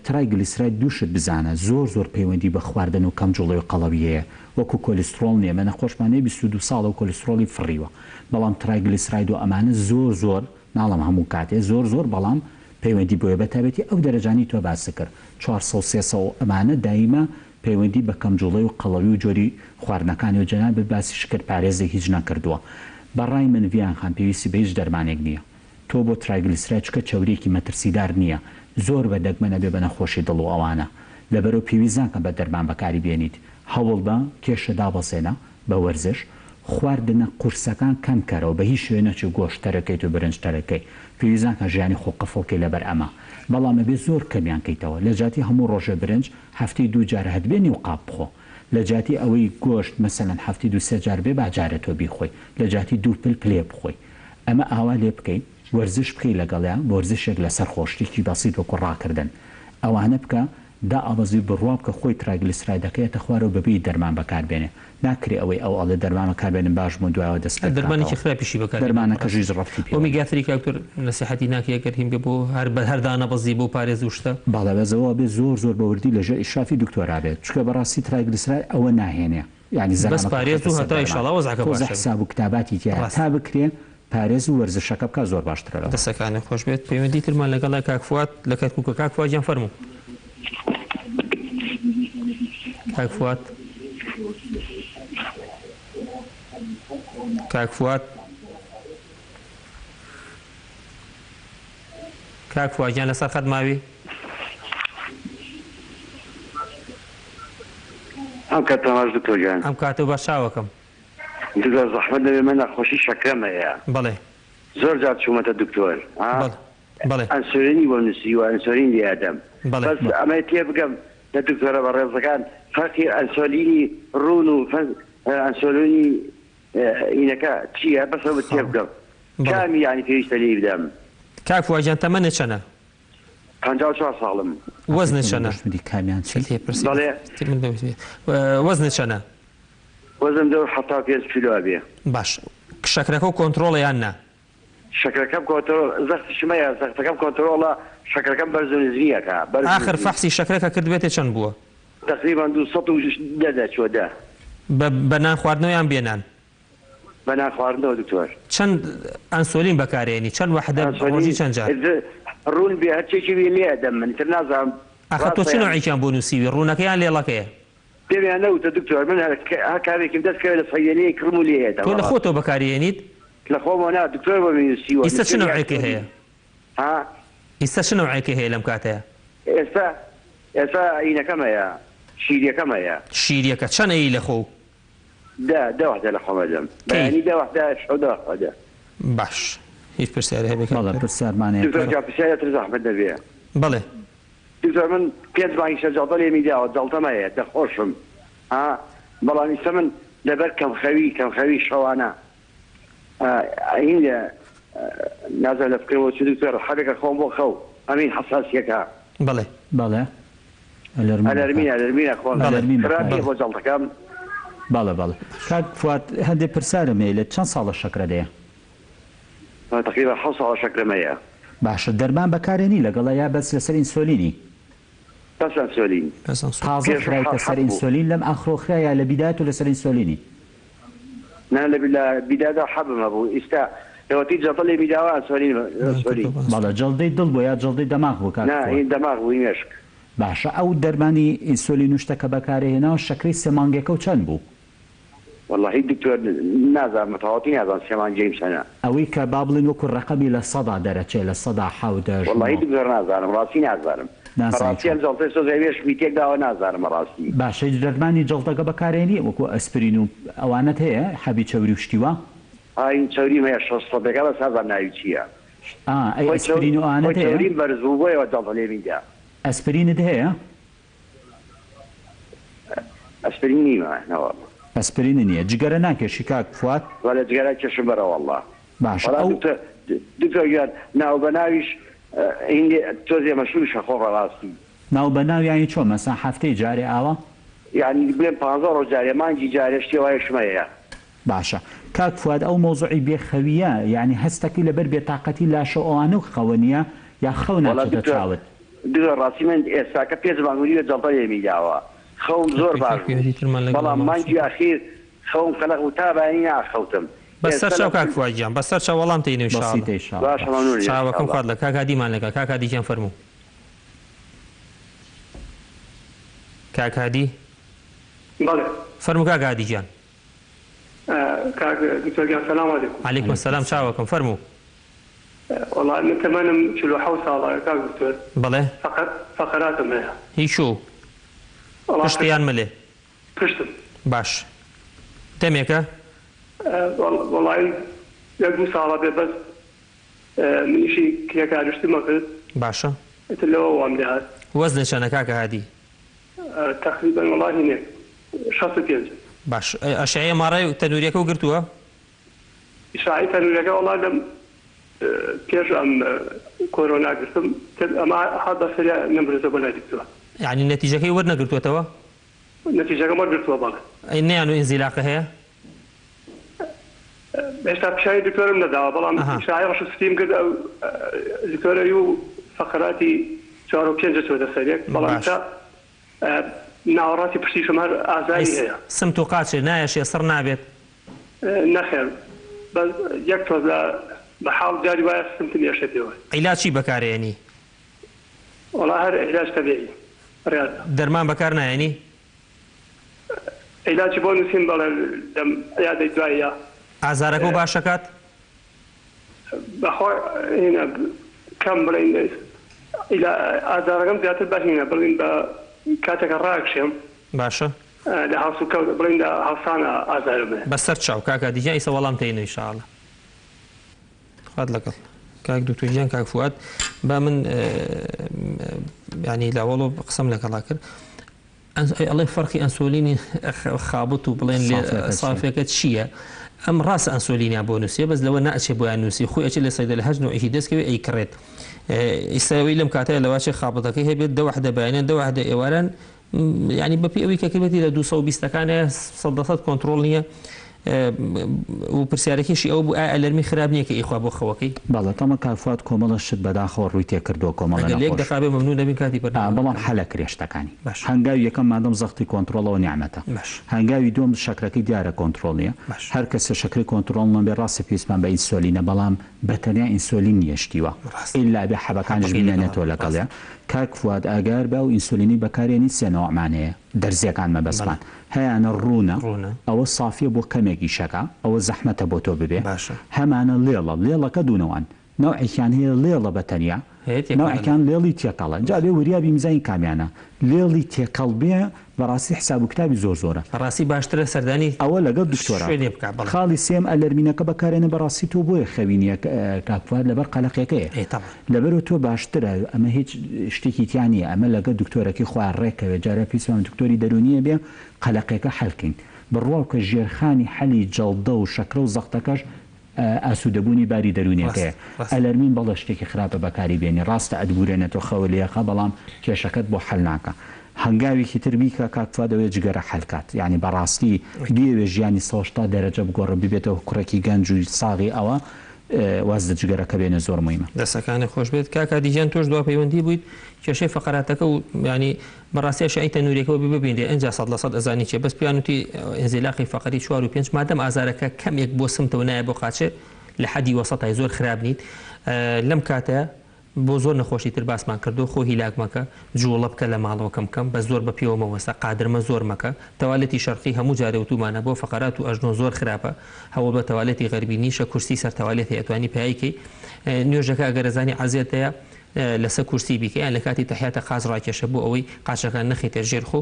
ترایگلیسرای دووشت بزانە زۆر پەیوەندی بە خواردن و کەمجوڵی و قەڵەوی هەیە وەکو کۆلیسترۆل نییە مە نەخۆشمانەیە 22 ساڵ و کۆلیسترۆلی فڕیوە بەڵام ترایگلیسراید و ئەمانە زۆر ناڵم هەموو کاتێ زۆر بەڵام پەیوەندی بۆیە بەتابەتی ئەو دەرەجانی تۆ باس کرد 400 ئەمانە دایمە پەیوەندی بە کەمجوڵی و قەڵەوی و جۆری خواردنەکانی و جەنابەت باسی شکر پارێزی هیچ نەکردووە بەڕای من ڤیانخان پێویستی بە هیچ دەرمانێک نییە تۆ بۆ ترایگلیسرای چکە چاوریەکی مەترسیدار نییە زۆر بە دەگمەنە بێ بە نەخۆشی دڵ و ئەوانە لەبەرەوە پێویستان کە بە دەرمان بەکاری بێنیت هەوڵ بە کێشە دابەسێنە بە وەرزش خواردنە قورسەکان کەم کەرەوە بە هیچ شوێنەی گۆشتەرەکەیت و برنجتەرەکەی پێویستان کە ژیانی خۆقەفڵکەی لەبەر ئەمە بەڵام بێ زۆر کەمیان کەیتەوە لە جاتی هەموو ڕۆژە برنج هەفتەی 2 جار هەدبێنی و قاپ بخۆ لە جاتی ئەوەی گۆشت مەسەلەن هەفتەی 2-3 جار بێ باجارە تۆ بیخۆی لە جاتی 2 پلێ بخۆی ئەمە ئاوا لێ بکەیت وەرزش بکەی لەگەڵیان وەرزشێک لەسەر خۆشتێکی بەسیط وەکو ڕاکردن ئەوانە بکە دا ئەوەزی بڕوا بکە خۆی ترایگلیسرای دەکەێتە خوارەوە بەبی دەرمان بەکاربێنێ ناکرێ ئەوەی ئەو ئەڵە دەرمان بەکاربێنن باش بوون دوایەوە دەست دەرمانێکی خراپیشی بەکار دەرمانەکەژی ڕەفتی پێ ئۆمیگا-3 کاکتۆر نەسیحەتی ناکەیەکە هیم بۆ هەردانە بەزی بۆ پارێز و شتە باڵەبەزەوە بێ زۆر بەوردی لەژێر ئیشرافی دکتۆرا بێت چکە بەڕاستی ترایگلیسرای ئەوە ناهێنێ یعنی بەس پارێز و هەتا ئینشاڵڵا وەزعەکە باشە حساب و کتاباتی تیا تا بکرێن پارێز و وەرزشەکە بکە زۆر باشترە دەسەکانی خۆش بێت پەیوەندی ترمان لەگەڵا کاکفوات لە کەرکووکە کاکفواتیان فەرموو کاکفوات کاکفواتیان لەسەر خەت ماوی ئەم کاتەماش دکتۆرجان ئەم کاتە باش چاوەکەم دکتۆر زەحمەت دەبێ من نەخۆشی شەکرەمەیە بەڵێ زۆر جار چوومەتە دکتۆر ئەنسۆلینی بۆ نووسی و ئەنسۆلین لێدەم بەس ئەمە تێ بگەم لە دکتۆرە بە ڕێزەکان فەرقی ئەنسۆلینی ڕون و ئەنسۆلینی ئینەکە چییە بەسەوە تێ بگەم کامی یانی پێویستە لێ بدەم کاکفواتیان تەمەنە چەنە 54 ساڵم وەزنت چەنە وەزنت چەنە وەزن 75 کیلۆ بێ باش شەکرەکە و کۆنتڕۆڵە یان نا شەکرەکەم کۆنتڕۆڵ زەختشمەیە زەختەکەم کۆنتڕۆڵە شەکرەکەم بەرز و نزمیەکە ئاخر فەحسی شەکرەکە کردبێتێ چەند بووە تقریبا 210 چوە بە نان خواردنەوەیان بێنان بنا خواردنەوە دکتۆر چەند ئەنسۆلین بەکارێنی چەند وحدە ڕۆژی چەند جار ڕوون بێ هەرچێکی بێ لێ دەم من تر نازانم ئەخە تۆ چ نوعیان بۆ نووسیوی ڕوونەکەیان لێڵەکەیە پێمیان نەوتە دکتۆر من کارێکم دەستکەوێت لە سەیێنەیە کرم و لێیە تۆ لە خۆتۆ بەکارێنیت لە خۆمە نا دکتۆر بۆ نووسیوە ئێستا چ نوعێکی هەیە ها ئێستا چ نوعێکی هەیە لەم کاتەیە ئێستا عینەکەم هەیە شیرەکەم هەیە شیرەکە چەند ئەی لە خۆ دا وحدە لە خۆمە دەم بەیانی دا وحدە شەودا وحدە باش هیچ پرسیارە هەبێت بەڵێ پرسیارمانەیە دکتۆر پرسیارەتر زەحمەت دەبێ بەڵێ دکتۆر من 5 مانگی جەڵتە لێمی داوە جەڵتەمەیە دەخۆشم ها بەڵام ئێستا من لەبەر کەمخەوی شەوانە هینە نازانم لە فکرەوە چ دکتۆر حەبێکە خۆم بۆ خەو ئەمین حەساسیەکە بەڵێ بەڵێ ئەلەرمینە خۆم خراپی بۆ جەڵتەکەم بەڵێ کاک فواد هەندێک پرسیارم هەیە لە چەند ساڵە شەکرە تقریبا 7 ساڵە شەکرەمەیە باشە دەرمان بەکارێنی لەگەڵە یا بەس لەسەر ئینسۆلینی بەس ئینسۆلین تازە خرایتە سەر ئینسۆلین لەم ئەخرۆخرایە لە بیدایەت و لەسەر ئینسۆلینی نا لە بیدادا حەبمە بوو ئێستا لەوەتی جەڵتە لێمی داوە ئینسۆلین بەڵێ جەڵدەی دڵ بوو یا جەڵدەی دەماغ بوو کاک دەماغ بووی مێشک باشە ئەو دەرمانی ئینسۆلین و شتەکە بەکارهێناوە شەکرەی 3 مانگێکە و چەند بوو والله دکتۆر نازانم متەواتی نازانم 3 مانگەی چەندە ئەوەی کە با بڵێن وەکو ڕەقەمی لە 100 دەرەچێت لە 110 والله دکتۆر نازانم ڕاستی نازانم ڕاستی ئەم جەڵتەی سۆزەوێش میتێک داوە نازانم ڕاستی باشە دەرمانی جەڵتەکە بەکارێنی وەکو ئەسپرین و ئەوانت هەیە حەبی چەوری و شتیوە ئاین چەوری مەیە 600ەکە بەس نازانم ناوی چییە ئەی ئەسپرین و ئەوانت هەیە چەوریم بەرز بوو بۆیەوە جەڵتە لێمیدا ئەسپرینت هەیە ئەسپرین نیمە نەوە ئەسپرینە نییە جگەرە ناکێشی کاک فواد وەلە جگەرە کێشم بەرە والله باشە دکتۆر گیان ناو بە ناویش تۆزێ مەشهورشە خۆڕە ڕاستی ناو بە ناویانی چۆن مەسا هەفتەی جارێ ئاوە یعنی بڵێن 15 ڕۆژ جارێ مانگی جارێ شتێ وایە شمەیە باشە کاک فواد ئەو مۆزوعی بێخەویە یعنی هەستەکەی لەبەر بێتاقەتی لاشە ئەوانە و خەوەنیە یا خەو ناچێتە چاوت دکتۆر ڕاستی من ئێستاکە 5 مانگوریوە جەڵتە لێمی داوە خەوم زۆر باش بەڵام مانگی ئاخیر خەوم قەلق و تابانی ناخەوتم بەسەر چاو کاک فوادجان بەسەر چاو وەڵام تێنێ چاوەکەم خوارد لە کاکادیمان لەگە کاکادیجان فەرموو کاکادی فەرموو کاکادیجان دکتۆر سلام علیکم علیکم السلام چاوەکەم فەرموو والله من تمانم 47 ساڵە کاک دکتۆر بەڵێ فەقەراتم هەیە هیچ و پشتیان ملێ پشتم باش دەمێکە وڵی یەک دوو ساڵە بێ بەس منیشی کرێکارشتمە کرد باشە لەوە وام لێهات وەزنە چەنە کاکە هادی تقریبا وڵی هینێ 65 باش ئەشعەیە ماڕای تەنووریەکە و گرتووە ئیشاعی تەنووریەکە وڵای لەم پێش ئەم کۆرۆنا گرتم ئەمە حەد بەسەریا نەمرزە بۆ لای دکتۆر یعنی نەتیجەکەی وەرنەگرتووەتەوە نەتیجەکە وەرگرتووە بەڵێ نەیان و ئینزیلاقە هەیە هێشتا پیشانی دکتۆرم نەداوە بەڵام پیشایی ڕەشسپیم کرد ئەو دکتۆرەی و فەقەراتی 4 و 5 چۆتە سەرێک بەڵام تا ناوەڕاتی پشتیشم هەر ئازایی هەیە سمت و قاچێ نایەشێ سڕ نابێت نەخێر یەک تۆز بە حاڵ جاری وایە سمتم یێشێتەوە عیلاجی بەکارێنی وەڵا هەر عیلاج تەبیعی دەرمان بەکار نایەنی عیلاجی بۆ نووسین بەڵێ لەم عیادەی دواییە ئازارەکە و باشەکات بەخۆ کەم بڵین ئازارەکەم زیاتر باشینە بڵین بە کاتێکە ڕاکشێم باشە لە هەوس و کەوت بڵین لە هەوسانە ئازارمێ بەسەر چاو کاکە دیجان ئیسە وەڵام تێنە ئینشاءڵڵا خوات لەگەڵ کاک دکتۆر گیان کاک فواد با من ینی لاوەڵۆ قسەم لەگەڵا کرد ئەڵێ فەرقی ئەنسۆلینی خابوت و بڵێن لێ سافێکە چییە ئەم ڕاستە ئەنسۆلینیان بۆ نووسێ بەس لەوە ناچێ بۆیان نووسی خۆی ئەچێت لە سەیدە لە هەژن و ئیهی دەستکەوێ ئەیکڕێت ئیساوی لەم کاتەیە لەواچێ خابوتەکەی هەبێت دە وحدە بەیانێن دە وحدە ئێواران ینی بەپی ئەوەی کە کردێتی لە 220ەکانە 100% کۆنتترۆل نییە و پرسیارێکیشی ئەو بوو ئەلەرمی خراپ نییە کە ئیخوا بۆ خەوەکەی بەڵێ تەمە کافات کۆمەڵە شت بەداخەوە ڕووی تێکردووە کۆمەڵێک دەخابێ مەمنوع دەبین کاتی بەڵام حەلە کرێشتەکانی هەنگاوی یەکەم مادەم زەختی کۆنتترۆلەوە نیعممەتە هەنگاوی دوم شەکرەکەی دیارە کۆنتترۆلیە هەر کەسە شەکری کۆنتترۆل نەبێ ڕاستی پێویستمان بە ئینسۆلینە بەڵام بەتەنیا ئینسۆلین نیشتیوە ئللا بێ حەبەکانش بینێنێتەوە لەگەڵێ کاک فواد ئاگار بە و ئینسولینی بەکارێنی سێنەوەمانەیە دەرزیەکان مەبەستمان هەیەە ڕوونە ئەوە سافیە بۆ کەمێکی شەکە ئەوە زەحمەتە بۆ تۆ ببێ هەمانە لێڵەکە دوونەوەن نەوعیان هەیە لێڵە بەتەنیا نەوعەکان لێڵی تێکەڵە جا بێ وریابی میزانی کامیانە لێڵی تێکەڵ بێ بەڕاستی حساب و کتابی زۆر زۆرە ڕاستی باشترە سەردانی ئەوە لەگەڵ دکتۆرە خاڵی سێم ئەلەرمینەکە بەکارێنە بەڕاستی تۆ بۆیە خەوینیە کاکوار لەبەر قەلەقەکەیە لەبەرەوە تۆ باشترە ئەمە هیچ شتێکی تیانە ئەمە لەگەڵ دکتۆرەکی خوار ڕێکەوێ جارە پیسمان دکتۆری دەرونیە بێ قەلەقەکە حەلکەین بڕواو کە ژێرخانی حەلی جەڵدە و شەکرە و زەختەکەش ئاسوودەبوونی باری دەرونیەکەیە ئەلەرمین بەڵە شتێکی خراپە بەکاری بێنی ڕاستە ئەدبورێنێتەوە خەوەلیەخە بەڵام کێشەکەت بۆ حەل ناکە هەنگاوێکی تربیکە کاکفا دەوێت جگەرە حەلکات یعنی بەڕاستی بیەوێ ژیانی 180 دەرەجە بگۆڕ ببێتەوە کوڕێکی گەنج و ساغی ئەوە واز جگەرەکە بێنە زۆر مهمە دەسەکانی خۆش بێت کاکا دیجان تۆش دوا پەیوەندی بوویت کێشەی فقراتەکە و ینی بەڕاستی شای تەنووریەکەەوە ببینێ ئەجا 100% ئەزانی چێ بەس پیانوتی ئێنزیلاقی فقری 4 و 5 مادەم ئازارەکە کەمێک بۆ سمتەوە نایە بۆ قاچێ لە حەدی وەسەتای زۆر خراپ نیت لەم کاتە بۆ زۆر نەخۆشی تر باسمان کردو خۆ هیلاکمەکە جوڵە بکە لە ماڵەوە کەمکەم بە زۆر بە پێوەمەوەستا قادرمە زۆر مەکە تەوالەتی شەرقی هەموو جارەوتومانە بۆ فقرات و ئەژنۆ زۆر خراپە هەوڵ بە تەوالەتی غەربی نیشە کورسی سەر تەوالێت ئەتوانی پیاکەی نوێژەکە ئەگەرەزانی عەزیەتەیە لەسەر کورسی بیکەیان لە کاتی تەحیاتە قاز ڕاکێشە بۆ ئەوەی قاچەکان نەخیتە ژێرخۆ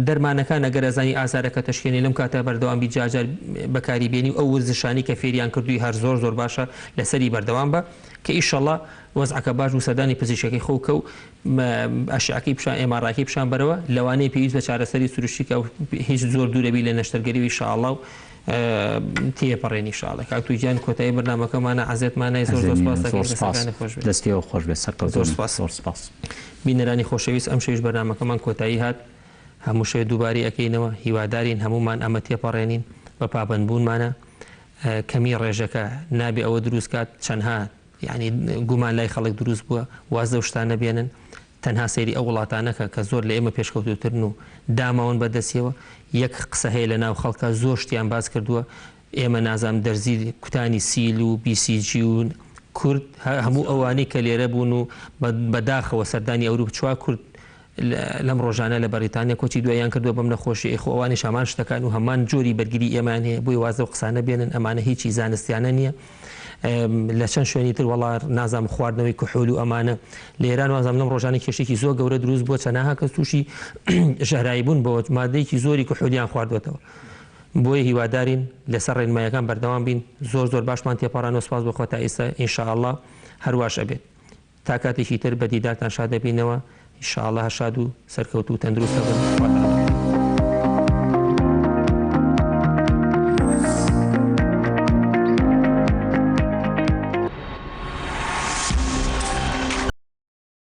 دەرمانەکان ئەگەرەزانی ئازارەکە تەشکێنی لەم کاتە بەردەوام بیجاجار بەکاری بێنی و ئەو ورزشانی کە فێریان کردووی هەر زۆر زۆر باشە لەسەری بەردەوام بە کە ئیشەڵڵا وەزعەکە باش و سەردانی پزیشکی خۆکە و ئەشعەکەی پیشان ئێماڕاکی پیشان بەرەوە لەوانەیە پێویست بە چارەسەری سروشتیکە و هیچ زۆر دوورەبی لە نەشتەرگەریوی شاءڵڵا و تێپەڕێنی شاڵە کاکتوی گیان کۆتایی بەرنامەکەمانە عەزێتمانای زۆر دەستیەوە خۆش بێ سەر بینەرانی خۆشەویست ئەم شەویش بەرنامەکەمان کۆتایی هات هەموو شەوێ دووباری ئەەکەینەوە هیوادارین هەمومان ئەمە تێپەڕێنین بە پابندبوونمانە کەمی ڕێژەکە نابێ ئەوە دروست کات چەندها یعنی گومان لای خەڵک دروست بووە وازە شتانە بێنن تەنها سەیری ئەو وڵاتانەکە کە زۆر لە ئێمە پێشکەوتوترن و داماون بەدەستیەوە یەک قسە هەیە لە ناو خەڵکە زۆر شتیان باز کردووە ئێمە نازام دەرزی کوتانی سیل و BCG و کورد هەموو ئەوانەی کە لێرە بوون و بەداخەوە سەردانی ئەوروپ چوا کورد لەم ڕۆژانە لە بەریتانیا کۆچی دوایان کردووە بەم نەخۆشی ئەوانی شامان شتەکان و هەمان جۆری بەرگری ئێمان هەیە بۆی وازە و قسانە بێنن ئەمانە هیچی زانستیانە نییە لە چەند شوێنی تر وڵات نازام خواردنەوەی کحول و ئەمانە لە ئێران وازام لەم ڕۆژانی کێشێکی زۆر گەورە دروست بووە چەناها کەس تووشی ژەهرایی بوون بۆ مادەیەکی زۆری کحولیان خواردوێتەوە بۆیە هیوادارین لەسەر ڕێنماییەکان بەردەوام بین زۆر زۆر باشمان تێپەڕان و سپاس بۆ تا ئێستا ئینشاءالله هەروەش ئەبێت تا کاتێکی تر بە دیدارتان شاد دەبینەوە ئینشاءالله شاد و سەرکەوتو و تەندروست دەبن.